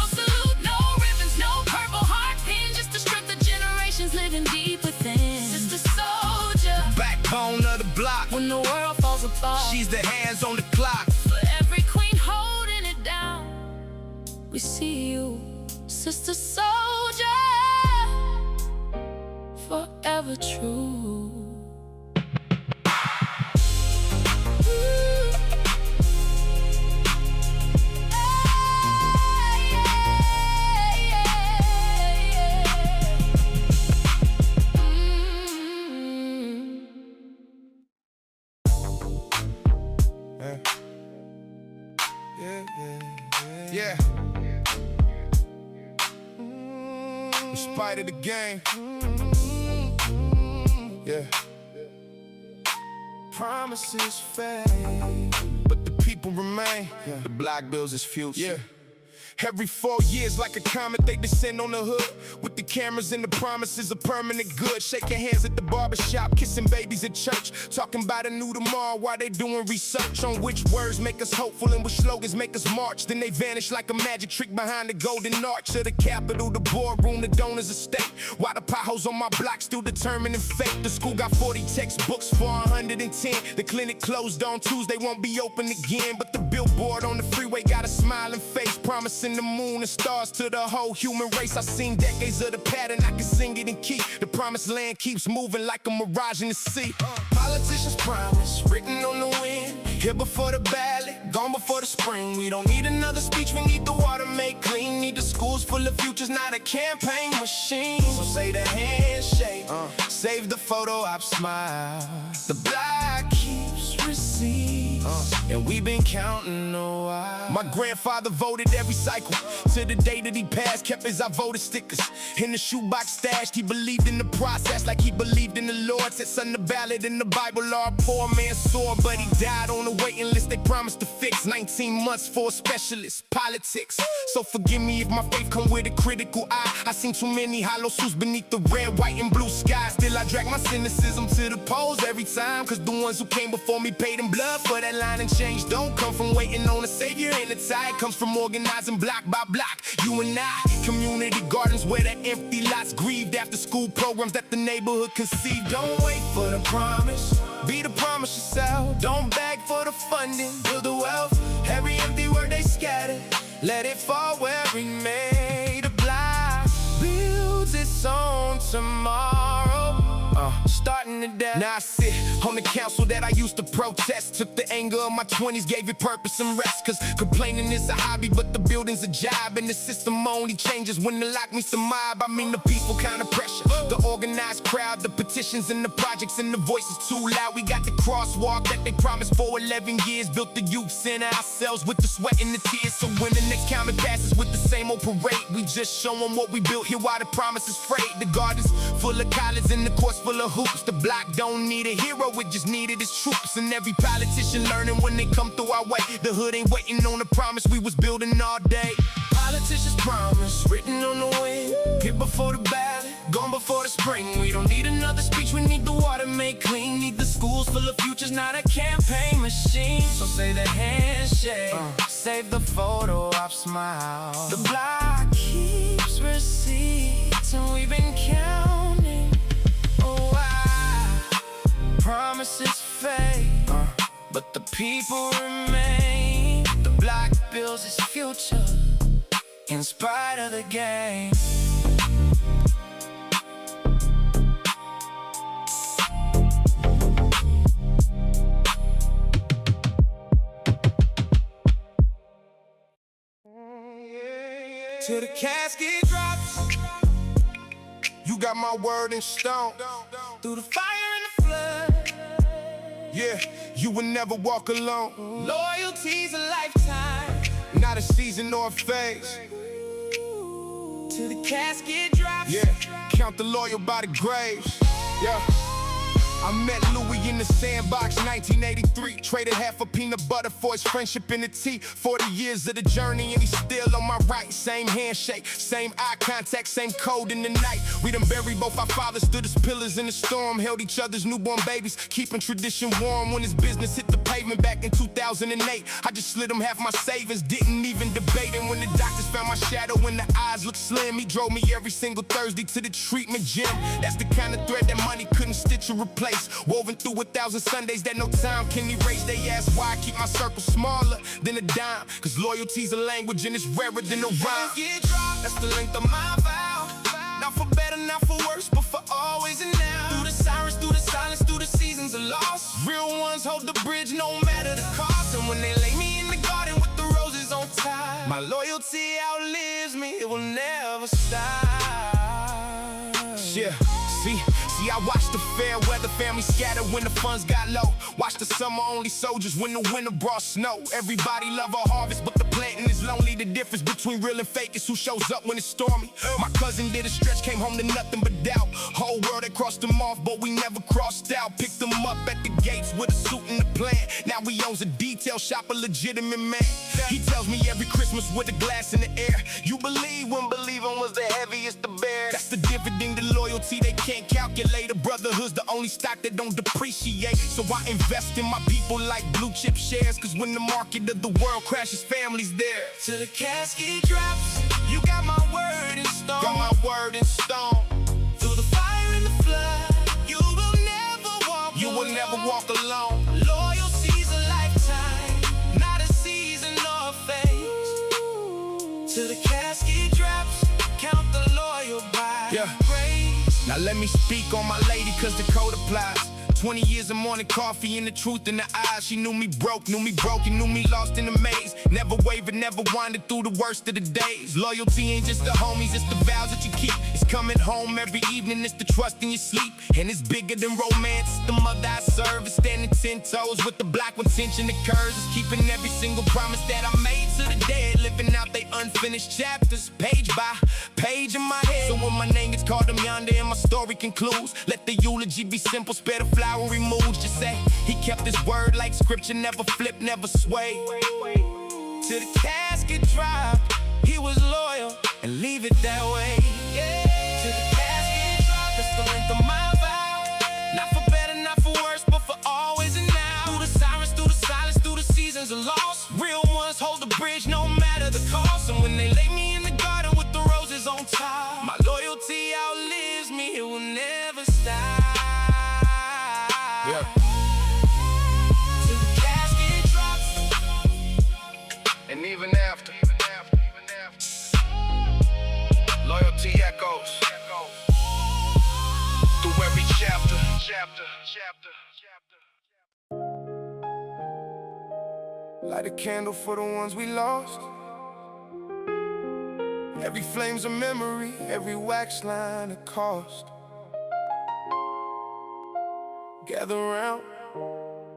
C: salute, no ribbons, no purple heart pin, just the strength of generations living deep within. Sister soldier,
A: Backbone of the block.
C: when the world falls apart.
A: She's the hands on the clock.
C: For every queen holding it down, we see you, sister soldier, forever true.
A: Yeah. In spite of the game. Yeah. Promises fade, but the people remain. The black bills is future. Yeah. Every 4 years, like a comet, they descend on the hood with the cameras and the promises of permanent good. Shaking hands at the barbershop, kissing babies at church, talking about a new tomorrow while they doing research on which words make us hopeful and which slogans make us march. Then they vanish like a magic trick behind the golden arch of the Capitol, the boardroom, the donors estate. While the potholes on my block still determining fate. The school got 40 textbooks for 110. The clinic closed on Tuesday, won't be open again. But the billboard on the freeway got a smiling face, promising the moon and stars to the whole human race. I've seen decades of the pattern, I can sing it and keep. The promised land keeps moving like a mirage in the sea. Politicians promise, written on the wind. Here before the ballot, gone before the spring. We don't need another speech, we need the water made clean. Need the schools full of futures, not a campaign machine. So say the handshake, save the photo op smile. The block keeps receipts, and we've been counting a while. My grandfather voted every cycle, to the day that he passed, kept his I voted stickers in the shoebox stashed. He believed in the process like he believed in the Lord. Said son, the ballot in the Bible are a poor man's sword, but he died on the waiting list they promised to fix. 19 months for a specialist, politics. So forgive me if my faith come with a critical eye. I seen too many hollow suits beneath the red, white, and blue sky. Still I drag my cynicism to the polls every time, cause the ones who came before me paid in blood for that headline and change don't come from waiting on a savior and a tie. It comes from organizing block by block. You and I, community gardens where the empty lots grieved after school programs that the neighborhood conceived. Don't wait for the promise, be the promise yourself. Don't beg for the funding, build the wealth. Every empty word they scatter, let it fall where it may. The block builds its own tomorrow. Starting to death. Now I sit on the council that I used to protest. Took the anger of my 20s, gave it purpose and rest. Cause complaining is a hobby, but the building's a job. And the system only changes when the lock meets the mob. I mean the peaceful kind of pressure, the organized crowd, the petitions and the projects and the voices too loud. We got the crosswalk that they promised for 11 years. Built the youth center ourselves with the sweat and the tears. So when the next counter passes with the same old parade, we just show them what we built here while the promise is frayed. The gardens full of collars and the courts full of hoops. The block don't need a hero, it just needed its troops. And every politician learning when they come through our way. The hood ain't waiting on the promise we was building all day. Politicians' promise, written on the wind. Here before the ballot, gone before the spring. We don't need another speech, we need the water made clean. Need the schools full of futures, not a campaign machine. So say the handshake, save the photo op smile. The block keeps receipts and we've been counting. Oh, promises fade, but the people remain. The block builds its future in spite of the game. Till the casket drops, you got my word in stone. Through the fire and the flood, yeah, you will never walk alone. Loyalty's a lifetime, not a season or a phase. Till the casket drops, yeah, count the loyal by the graves, yeah. I met Louis in the sandbox, 1983. Traded half a peanut butter for his friendship in the tea. 40 years of the journey and he's still on my right. Same handshake, same eye contact, same code in the night. We done buried both our fathers, stood as pillars in the storm. Held each other's newborn babies, keeping tradition warm. When his business hit the pavement back in 2008, I just slid him half my savings, didn't even debate it. When the doctors found my shadow and the eyes looked slim, he drove me every single Thursday to the treatment gym. That's the kind of thread that money couldn't stitch or replace. Woven through 1,000 Sundays that no time can erase. They ask why I keep my circle smaller than a dime. Cause loyalty's a language and it's rarer than a rhyme. That's the length of my vow. Not for better, not for worse, but for always and now. Through the sirens, through the silence, through the seasons of loss. Real ones hold the bridge no matter the cost. And when they lay me in the garden with the roses on top, my loyalty outlives me, it will never stop. Yeah, see, I watched the fair weather family scatter when the funds got low. Watched the summer only soldiers when the winter brought snow. Everybody love a harvest, but the planting is lonely. The difference between real and fake is who shows up when it's stormy. My cousin did a stretch, came home to nothing but doubt. Whole world had crossed them off, but we never crossed out. Picked them up at the gates with a suit and a plan. Now he owns a detail shop, a legitimate man. He tells me every Christmas with a glass in the air, you believe when believing was the heaviest to bear. That's the dividend, the loyalty they can't calculate. A brotherhood's the only stock that don't depreciate. So I invest in my people like blue chip shares. Cause when the market of the world crashes, family's there. Till the casket drops, you got my word in stone. Got my word in stone. Through the fire and the flood, you will never walk alone. You will never walk alone. Loyalty's a lifetime, not a season or a phase. Till the casket drops, count the loyal by grace. Now let me speak on my lady cause the code applies. 20 years of morning coffee and the truth in the eyes. She knew me broken, knew me lost in the maze. Never wavered, never wandered through the worst of the days. Loyalty ain't just the homies, it's the vows that you keep. It's coming home every evening, it's the trust in your sleep. And it's bigger than romance, it's the mother I serve. It's standing 10 toes with the block when tension occurs. It's keeping every single promise that I made to the dead. Living out they unfinished chapters, page by page in my head. So when my name gets called, I'm yonder and my story concludes. Let the eulogy be simple, spare the flowery moods. Just say he kept his word like scripture, never flipped, never swayed. Till the casket dropped, he was loyal, and leave it that way. Till the casket dropped, that's the length of my vow. Not for better, not for worse, but for always and now. Through the sirens, through the silence, through Light a candle for the ones we lost. Every flame's a memory, every wax line a cost. Gather around,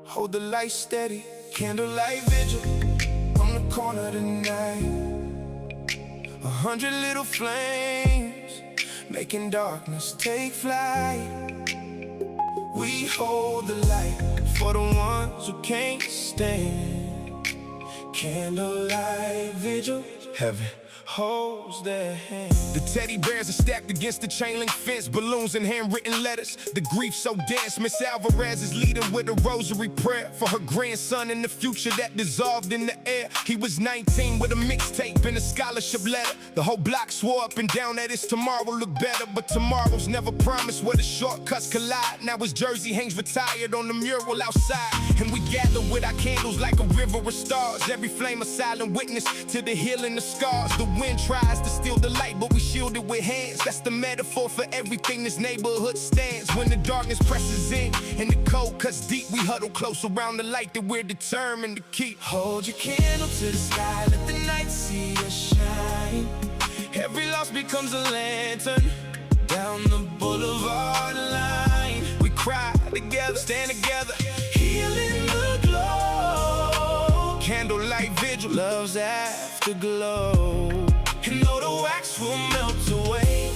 A: hold the light steady. Candlelight vigil on the corner tonight. 100 little flames making darkness take flight. We hold the light for the ones who can't stand. Candlelight vigil, heaven holds their hand. The teddy bears are stacked against the chain link fence, balloons and handwritten letters. The grief so dense, Miss Alvarez is leading with a rosary prayer for her grandson in the future that dissolved in the air. He was 19 with a mixtape and a scholarship letter. The whole block swore up and down that his tomorrow look better, but tomorrow's never promised where the shortcuts collide. Now his jersey hangs retired on the mural outside, and we gather with our candles like a river of stars. Every flame a silent witness to the healing of scars. The wind tries to steal the light, but we shield it with hands. That's the metaphor for everything this neighborhood stands. When the darkness presses in and the cold cuts deep, we huddle close around the light that we're determined to keep. Hold your candle to the sky, let the night see us shine. Every loss becomes a lantern down the boulevard line. We cry together, stand together, healing the glow. Candlelight vigil, love's afterglow. And though the wax will melt away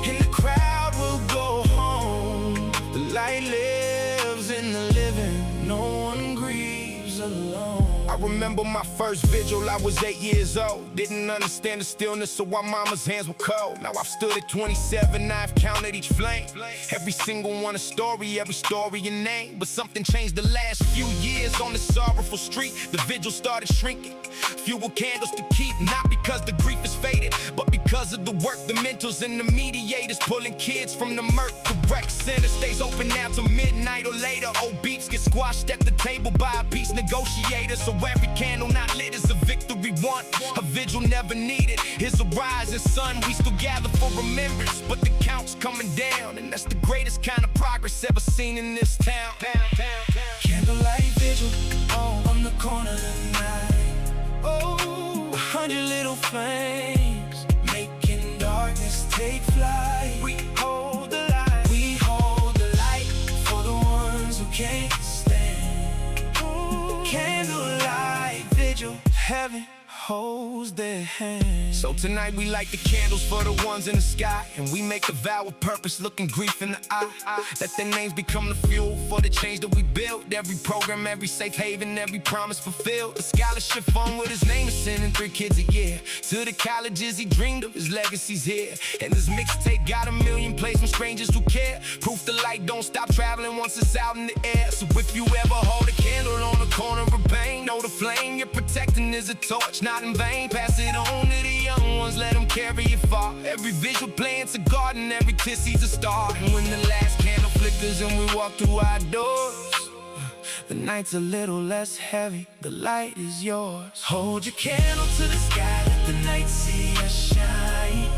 A: and the crowd will go home, the light lives in the living, no one grieves alone. I remember my first vigil, I was 8 years old. Didn't understand the stillness, so why mama's hands were cold. Now I've stood at 27, I've counted each flame. Every single one a story, every story a name. But something changed the last few years on this sorrowful street. The vigil started shrinking, fewer candles to keep. Not because the grief is faded, but because of the work, the mentors and the mediators pulling kids from the murk. The rec center stays open now till midnight or later. Old beats get squashed at the table by a peace negotiator. So every candle not lit is a victory won. A vigil never needed is a rising sun. We still gather for remembrance, but the count's coming down, and that's the greatest kind of progress ever seen in this town. Candlelight vigil on the corner tonight. Oh, 100 little flames making darkness take flight. We hold the light, we hold the light for the ones who can't stand. Candlelight vigil, heaven holds their hands. So tonight we light the candles for the ones in the sky, and we make a vow of purpose, looking grief in the eye. Let their names become the fuel for the change that we build. Every program, every safe haven, every promise fulfilled. The scholarship fund with his name is sending 3 kids a year to the colleges he dreamed of. His legacy's here, and this mixtape got 1 million plays from strangers who care. Proof the light don't stop traveling once it's out in the air. So if you ever hold a candle on the corner of pain, know the flame you're protecting is a torch, not in vain. Pass it on to the young ones, let them carry it far. Every visual plants a garden, every tear sees a star. And when the last candle flickers and we walk through our doors, the night's a little less heavy, the light is yours. Hold your candle to the sky, let the night see us shine.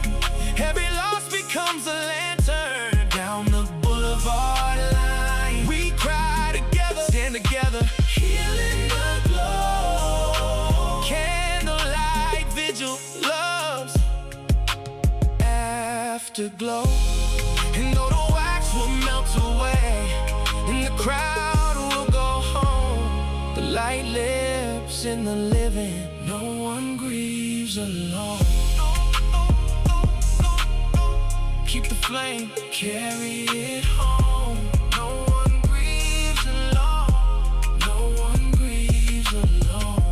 A: Every loss becomes a lantern down the boulevard line. We cry together, stand together, healing the glow. Candlelight vigil, love's afterglow. And though the wax will melt away and the crowd will go home, the light lives in the living, no one grieves alone. Keep the flame, carry it home. No one grieves alone, no one grieves alone.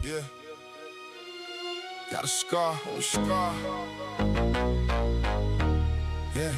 A: Yeah. Got a scar on a scar. Yeah.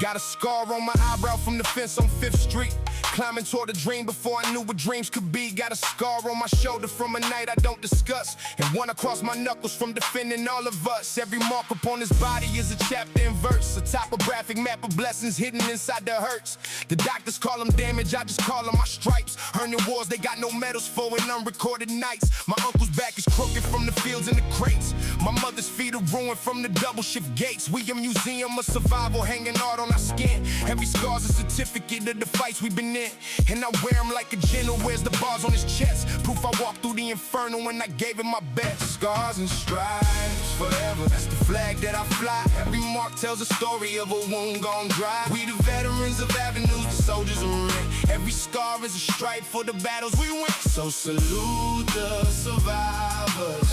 A: Got a scar on my eyebrow from the fence on 5th Street. Climbing toward a dream before I knew what dreams could be. Got a scar on my shoulder from a night I don't discuss, and one across my knuckles from defending all of us. Every mark upon his body is a chapter and verse, a topographic map of blessings hidden inside the hurts. The doctors call them damage, I just call them my stripes. Earning wars they got no medals for in unrecorded nights. My uncle's back is crooked from the fields and the crates. My mother's feet are ruined from the double shift gates. We a museum of survival hanging hard on our skin. Every scar's a certificate of the fights we've been in, and I wear them like a general wears the bars on his chest. Proof I walked through the inferno and I gave it my best. Scars and stripes forever, that's the flag that I fly. Every mark tells a story of a wound gone dry. We the veterans of avenues, the soldiers are in. Every scar is a stripe for the battles we win. So salute the survivors.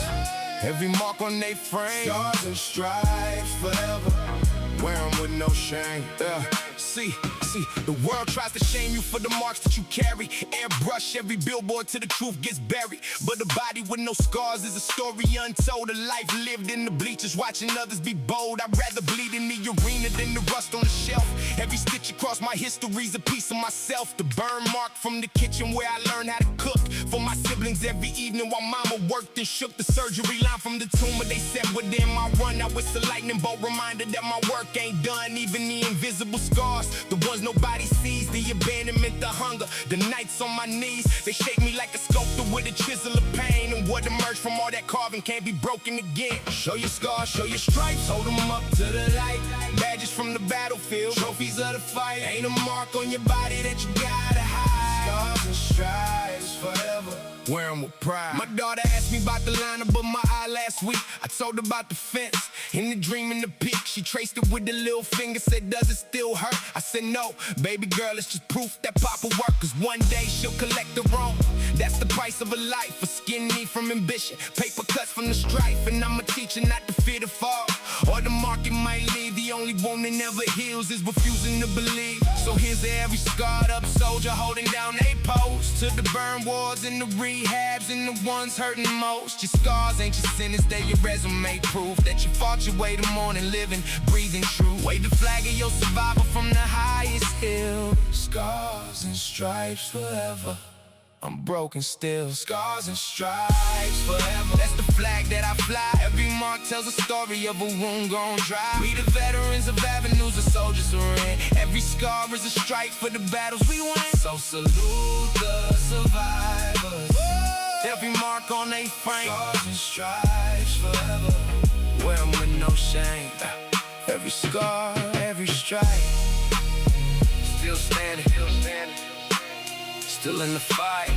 A: Every mark on they frame, scars and stripes forever. Wear them with no shame. See, the world tries to shame you for the marks that you carry. Airbrush every billboard till the truth gets buried. But a body with no scars is a story untold. A life lived in the bleachers, watching others be bold. I'd rather bleed in the arena than the rust on the shelf. Every stitch across my history's a piece of myself. The burn mark from the kitchen where I learned how to cook for my siblings every evening while mama worked and shook the surgery line from the tumor. They said within my run, now it's a lightning bolt reminder that my work ain't done. Even the invisible scars, the ones nobody sees, the abandonment, the hunger, the nights on my knees, they shape me like a sculptor with a chisel of pain. And what emerged from all that carving can't be broken again. Show your scars, show your stripes, hold them up to the light. Badges from the battlefield, trophies of the fight. Ain't a mark on your body that you gotta hide. Scars and stripes forever, wear them with pride. My daughter asked me about the line above my eye last week. I told her about the fence, in the dream in the peak. She traced it with the little finger, said does it still hurt? I said no, baby girl, it's just proof that Papa work. Cause one day she'll collect the wrong. That's the price of a life, a skin knee from ambition, paper cuts from the strife. And I'm a teacher not to fear to fall, or the market might leave. The only one that never heals is refusing to believe. So here's to every scarred up soldier holding down a post, to the burn wards and the rehabs and the ones hurting most. Your scars ain't your sentence, they your resume proof that you fought your way to morning, living, breathing true. Wave the flag of your survival from the highest hill. Scars and stripes forever, I'm broken still. Scars and stripes forever, that's the flag that I fly. Every mark tells a story of a wound gone dry. We the veterans of avenues, the soldiers are in. Every scar is a stripe for the battles we win. So salute the survivors. Every mark on they frame, scars and stripes forever, wear them with no shame. Every scar, every stripe, still standing, still in the fight.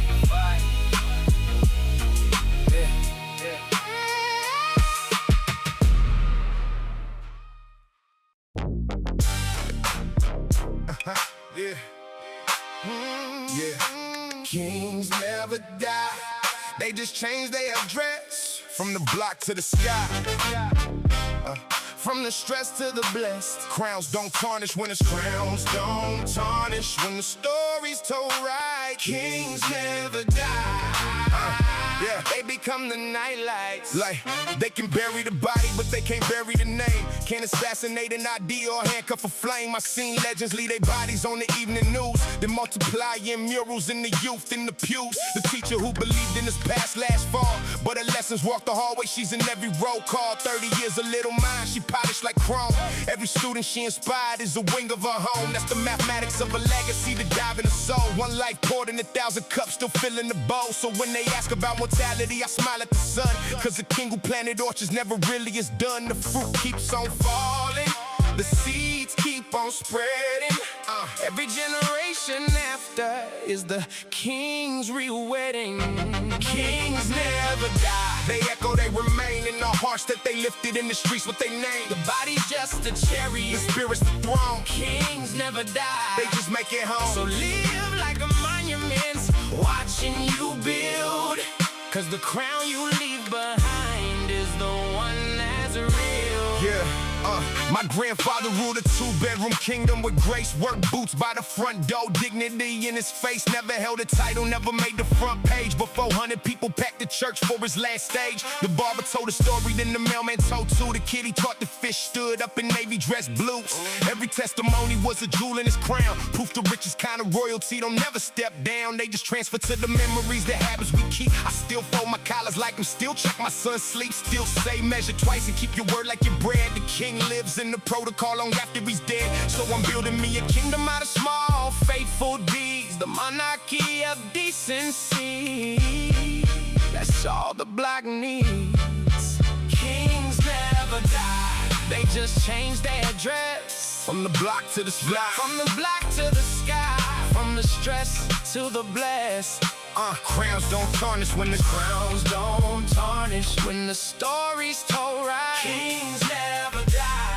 A: Yeah. Yeah. Kings never die, they just change their address from the block to the sky. From the stress to the blessed, crowns don't tarnish when it's crowns don't tarnish when the story's told right. Kings never die. Yeah, they become the nightlights. Like, they can bury the body, but they can't bury the name. Can't assassinate an idea or handcuff a flame. I seen legends leave their bodies on the evening news, then multiply in murals in the youth in the pews. The teacher who believed in us past last fall, but her lessons walk the hallway, she's in every roll call. 30 years a little mind, she polished like chrome. Every student she inspired is a wing of her home. That's the mathematics of a legacy to dive in the soul. One life poured in 1,000 cups, still filling the bowl. So when they ask about mortality, I smile at the sun, cause the king who planted orchards never really is done. The fruit keeps on falling, the seeds keep on spreading. Every generation after is the king's real wedding. Kings never die, they echo, they remain in the hearts that they lifted in the streets with their name. The body's just a chariot, the spirit's the throne. Kings never die, they just make it home. So live like a monument, watching you build, cause the crown you leave behind is the one that's real. Yeah, My grandfather ruled a 2-bedroom kingdom with grace. Worked boots by the front door, dignity in his face. Never held a title, never made the front page. But 400 people packed the church for his last stage. The barber told a story, then the mailman told two. The kid he taught the fish stood up in navy dress blues. Every testimony was a jewel in his crown. Proof the richest kind of royalty don't never step down. They just transfer to the memories, the habits we keep. I still fold my collars like him, still check my son's sleep. Still say measure twice and keep your word like your bread. The king lives in the protocol long after he's dead. So I'm building me a kingdom out of small, faithful deeds. The monarchy of decency. That's all the block needs. Kings never die. They just change their address. From the block to the sky. From the block to the sky. From the stress to the blessed. Crowns don't tarnish when the crowns don't tarnish. When the story's told right. Kings never die.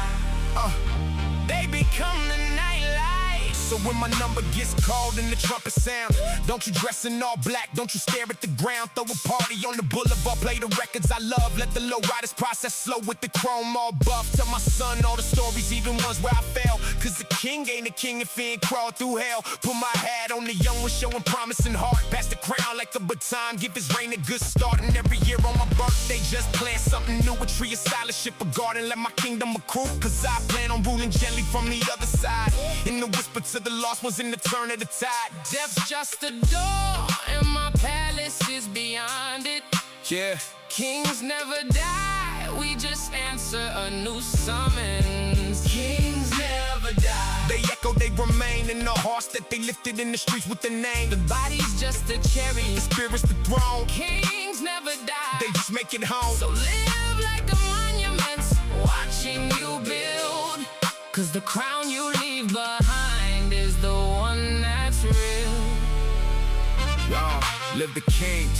A: They become the nightlight. So when my number gets called and the trumpet sound, don't you dress in all black, don't you stare at the ground. Throw a party on the boulevard, play the records I love. Let the lowriders process slow with the chrome all buff. Tell my son all the stories, even ones where I fell. Cause the king ain't a king if he ain't crawled through hell. Put my hat on the young one, showing promising heart. Pass the crown like a baton, give his reign a good start. And every year on my birthday, just plant something new. A tree, a scholarship, a garden, let my kingdom accrue. Cause I plan on ruling gently from the other side. In the whisper to the lost ones in the turn of the tide. Death's just a door, and my palace is beyond it. Yeah. Kings never die, we just answer a new summons. Kings never die. They echo, they remain in the hearts that they lifted in the streets with the name. The body's just a cherry, the spirit's the throne. Kings never die, they just make it home. So live like a monument, watching you build. Cause the crown you leave behind is the one that's real. Y'all, live the kings.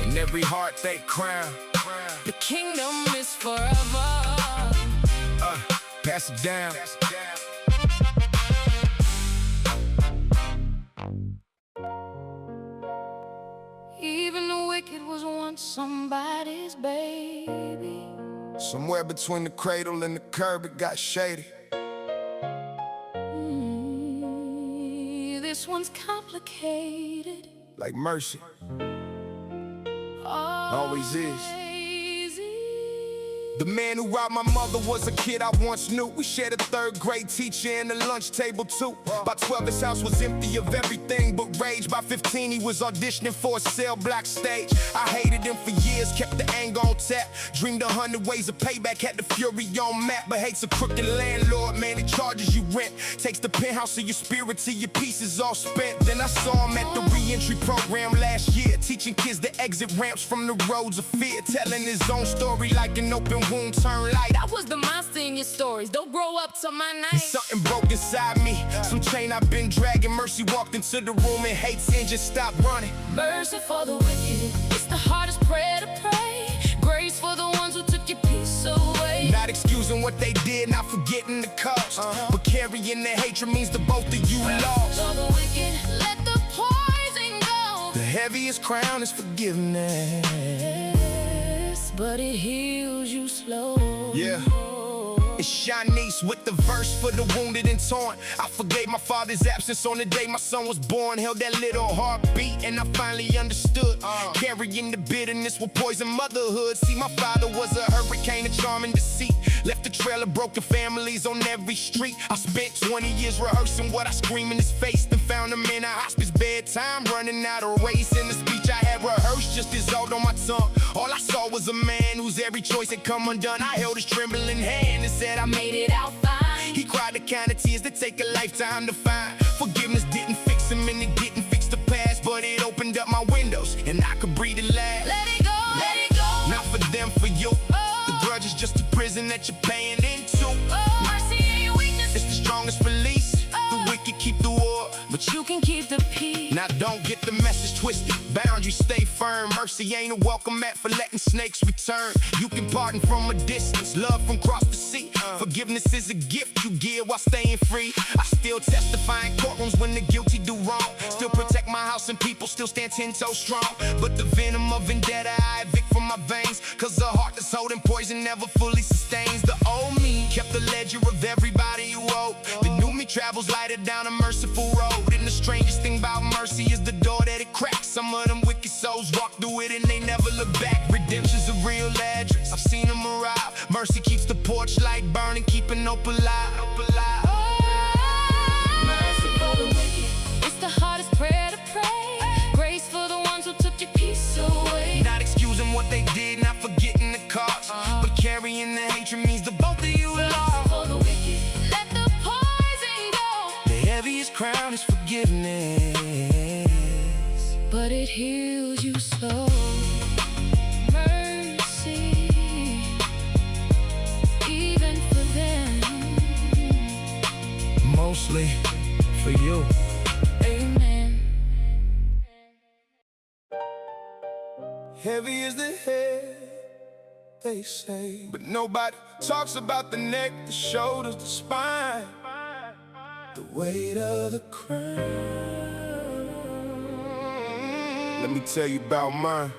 A: In every heart they crown. The kingdom is forever. Pass it down. Even the wicked was once somebody's baby. Somewhere between the cradle and the curb it got shady. This one's complicated. Like mercy. Always is. The man who robbed my mother was a kid I once knew. We shared a 3rd grade teacher and a lunch table too. By 12 his house was empty of everything but rage. By 15 he was auditioning for a cell block stage. I hated him for years, kept the anger on tap. Dreamed 100 ways of payback, had the fury on map. But hate's a crooked landlord, man, it charges you rent. Takes the penthouse of your spirit till your peace is all spent. Then I saw him at the re-entry program last year, teaching kids the exit ramps from the roads of fear. Telling his own story like an open wound turn light.
C: I was the monster in your stories, don't grow up to my night.
A: Something broke inside me, some chain I've been dragging. Mercy walked into the room and hate's engine stopped running.
C: Mercy for the wicked, it's the hardest prayer to pray. Grace for the ones who took your peace away.
A: Not excusing what they did, not forgetting the cost. But carrying the hatred means the both of you lost.
C: For the wicked, let the poison go.
A: The heaviest crown is forgiveness,
C: but it heals you slow.
A: Yeah. It's Shanice with the verse for the wounded and torn. I forgave my father's absence on the day my son was born. Held that little heartbeat and I finally understood. Carrying the bitterness will poison motherhood. See, my father was a hurricane of charm and deceit. Left a trail of broken families on every street. I spent 20 years rehearsing what I scream in his face. Then found him in a hospice bedtime, running out of race. In the speech I had rehearsed just dissolved on my tongue. All I saw was a man whose every choice had come undone. I held his trembling hand and said I made it out fine. He cried the kind of tears that take a lifetime to find. Forgiveness didn't fix him and it didn't fix the past, but it opened up my windows and I could breathe at last.
C: Let it go, let it go.
A: Not for them, for you. The grudge is just a prison that you're paying into.
C: Mercy ain't weakness,
A: it's the strongest release. The wicked keep the war,
C: but you can keep the peace.
A: Now don't get the message twisted. Boundaries stay firm. Mercy ain't a welcome mat for letting snakes return. You can pardon from a distance, love from across the sea. Forgiveness is a gift you give while staying free. I still testify in courtrooms when the guilty do wrong. Still protect my house and people still stand 10 toes strong. But the venom of vendetta I evict from my veins. Cause a heart that's holding poison never fully sustains. The old me kept the ledger of everybody you owed. The new me travels lighter down a merciful road. And the strangest thing about mercy is the door that it cracks. Some of them wicked souls walk through it and they never look back. Redemption's a real address, I've seen them arrive. Mercy keeps the porch light burning, keeping hope alive.
C: Mercy for the wicked, it's the hardest prayer to pray. Grace for the ones who took your peace away.
A: Not excusing what they did, not forgetting the cost, but carrying the hatred means the both of you
C: Mercy
A: lost.
C: for the wicked, let the poison go.
A: The heaviest crown is forgiveness,
C: But it heals you so. Mercy, even for them.
A: mostly for you.
C: Amen.
A: Heavy is the head, they say, but nobody talks about the neck, the shoulders, the spine, the weight of the crown. Let me tell you about mine.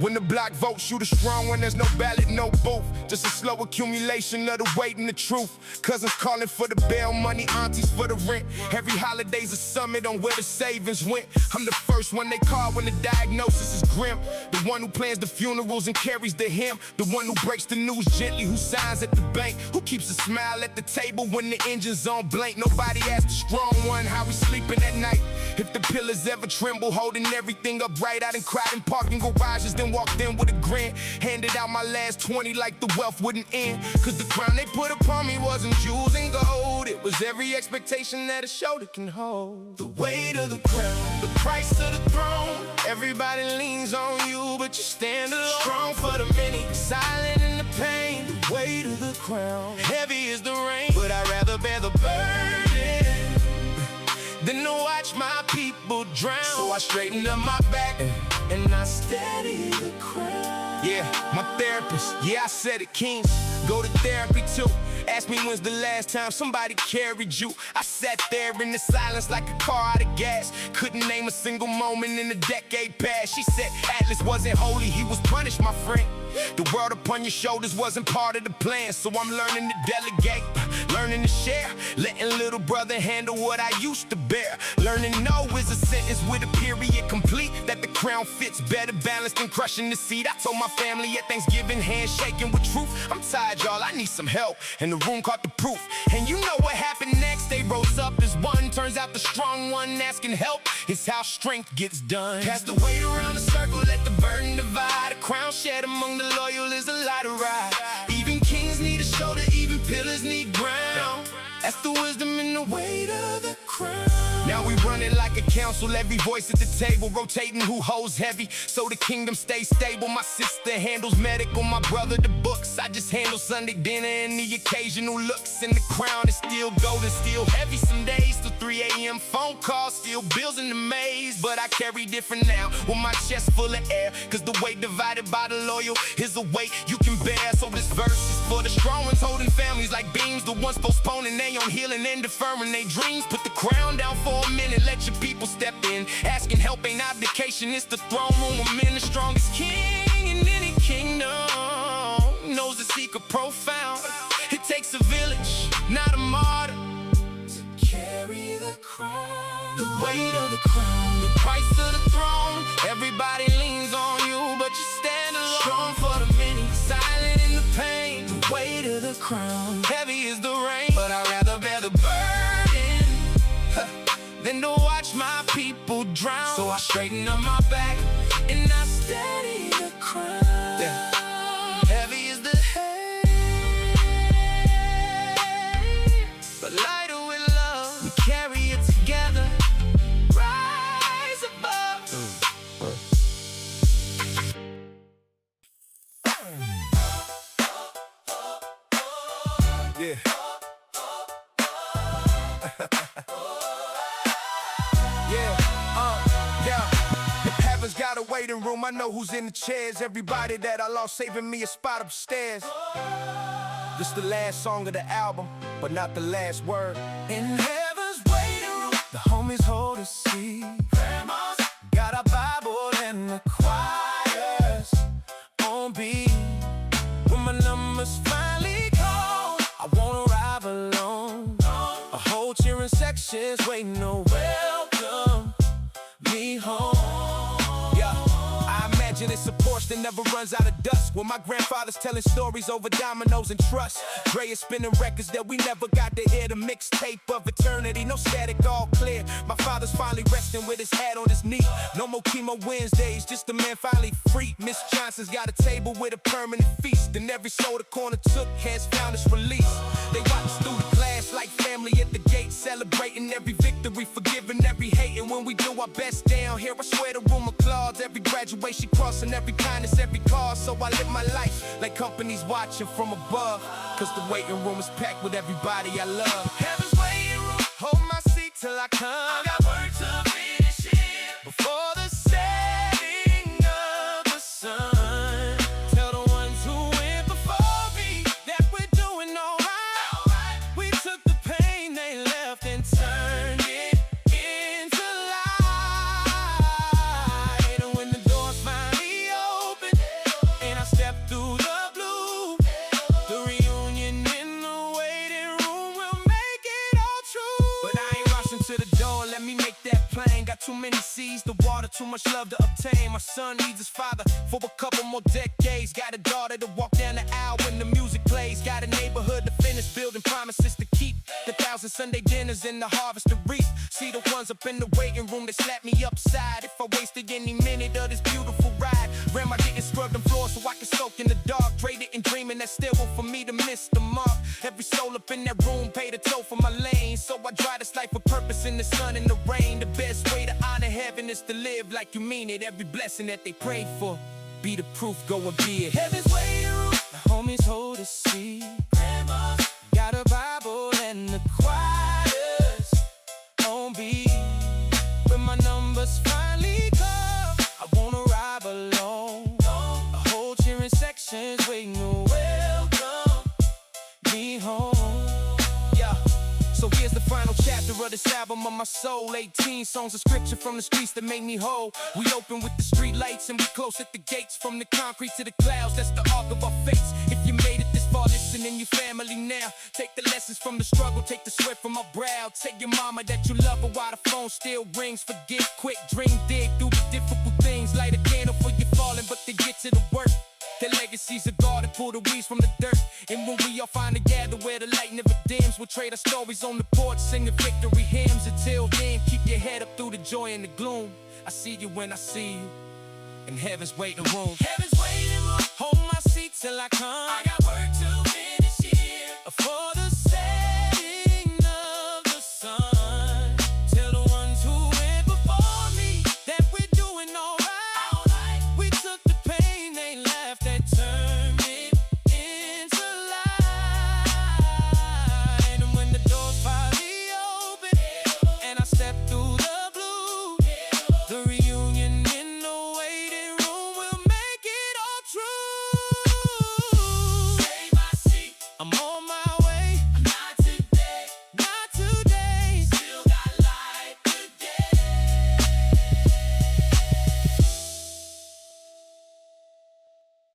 A: When the black vote, shoot a strong one, there's no ballot, no booth. Just a slow accumulation of the weight and the truth. Cousins calling for the bail money, aunties for the rent. Every holiday's a summit on where the savings went. I'm the first one they call when the diagnosis is grim. The one who plans the funerals and carries the hymn. The one who breaks the news gently, who signs at the bank. Who keeps a smile at the table when the engine's on blank. Nobody asked the strong one how we sleeping at night. If the pillars ever tremble, holding everything upright. I done cried in parking garages, then walked in with a grin. Handed out my last 20 like the wealth wouldn't end. Cause the crown they put upon me wasn't jewels and gold. It was every expectation that a shoulder can hold. The weight of the crown, the price of the throne. Everybody leans on you, but you stand alone. Strong for the many, silent in the pain. The weight of the crown, heavy is the rain, but I'd rather bear the burden than to watch my people drown. So I straighten up my back and I steady the crown. Yeah, my therapist, yeah, I said it, kings go to therapy too. Ask me when's the last time somebody carried you. I sat there in the silence like a car out of gas. Couldn't name a single moment in a decade past. She said Atlas wasn't holy, he was punished, my friend. The world upon your shoulders wasn't part of the plan. So I'm learning to delegate, learning to share, letting little brother handle what I used to bear. Learning no is a sentence with a period complete. That the crown fits better balanced than crushing the seed. I told my family at Thanksgiving, handshaking with truth. I'm tired, y'all, I need some help. And the room caught the proof. And you know what happened next? They rose up as one. Turns out the strong one asking help is how strength gets done. Pass the weight around the circle, let the burden divide. A crown shed among the loyal is a lighter ride. Even kings need a shoulder, even pillars need ground. That's the wisdom in the weight of the crown. Now we run it like a council, every voice at the table, rotating who holds heavy, so the kingdom stays stable. My sister handles medical, my brother the books. I just handle Sunday dinner and the occasional looks. And the crown is still golden, still heavy some days. Till 3 a.m. phone calls, still bills in the maze. But I carry different now, with my chest full of air. Cause the weight divided by the loyal is a weight you can bear. So this verse is for the strong ones holding families like beams. The ones postponing they on healing and deferring their dreams. Put the crown down for a minute, let your people step in. Asking help ain't abdication, it's the throne room of men. The strongest king in any kingdom knows the secret profound. It takes a village, not a martyr, to carry the crown. The weight of the crown, the price of the throne. Everybody leans on you, but you stand alone. Strong for the many, silent in the pain. The weight of the crown, heavy is the rain, but I'd rather bear the burden than to watch my people drown. So I straighten up my back and I steady the crown. Yeah. Heavy is the head, but lighter with love. We carry it together. Rise above. Yeah. Heaven's got a waiting room, I know who's in the chairs. Everybody that I lost saving me a spot upstairs. This the last song of the album, but not the last word. In heaven's waiting room, the homies hold a seat. Grandma's got a Bible and the choirs on
B: cheering sections waiting to welcome me home.
A: Yeah, I imagine it's a Porsche that never runs out of dust. When my grandfather's telling stories over dominoes and trust. Dre is spinning records that we never got to hear. The mixtape of eternity, no static, all clear. My father's finally resting with his hat on his knee. No more chemo Wednesdays, just a man finally free. Miss Johnson's got a table with a permanent feast. And every soul the corner took has found its release. They watch us through the glass like family at the gate, celebrating every victory, forgiving every hate. And when we do our best down here, I swear the room applauds. Every graduation crossing, every kindness, every cause. So I live my life like companies watching from above. Cause the waiting room is packed with everybody I love.
B: Heaven's waiting room, hold my seat till I come. I got work to finish here before the setting of the sun. Tell the ones who went before me that we're doing alright. We took the pain they left and turned it into light. And when the doors finally opened and I stepped through the blue, the reunion in the waiting room will make it all true.
A: But I ain't rushing to the door, let me make that plain. Got too many seas, the water, too much love to obtain. My son needs his father for a couple more decades. Got a daughter to walk down the aisle when the music plays. Got a neighborhood to finish building, promises to keep. The 1,000 Sunday dinners and the harvest to reap. See the ones up in the waiting room that slap me upside if I wasted any minute of this beautiful ride. Grandma didn't scrub them floors so I could soak in the dark. Traded and dreaming that still for me to miss the mark. Every soul up in that room paid a toll for my lane. So I drive this life with purpose in the sun and the rain. The best way to honor heaven is to live like you mean it. Every blessing that they pray for, be the proof, go and be it.
B: Heaven's waiting room, the homies hold a seat. Grandma got a Bible and the choirs on beat. When my numbers finally come, I won't arrive alone. A whole cheering section's waiting to welcome me home.
A: Yeah. So here's the final chapter of this album of my soul. 18 songs of scripture from the streets that make me whole. We open with the street lights and we close at the gates. From the concrete to the clouds, that's the arc of our fates. If you made it this far, listen in your family now. Take the lessons from the struggle, take the sweat from my brow. Tell your mama that you love her while the phone still rings. Forgive quick, dream dig through the difficult things. Light a candle for you falling, but they get to the work. Their legacies are guarded, pull the weeds from the dirt. And when we all finally gather where the light never dims, we'll trade our stories on the porch, singing victory hymns. Until then, keep your head up through the joy and the gloom. I see you when I see you in heaven's waiting room.
B: Heaven's waiting room, hold my seat till I come. I got work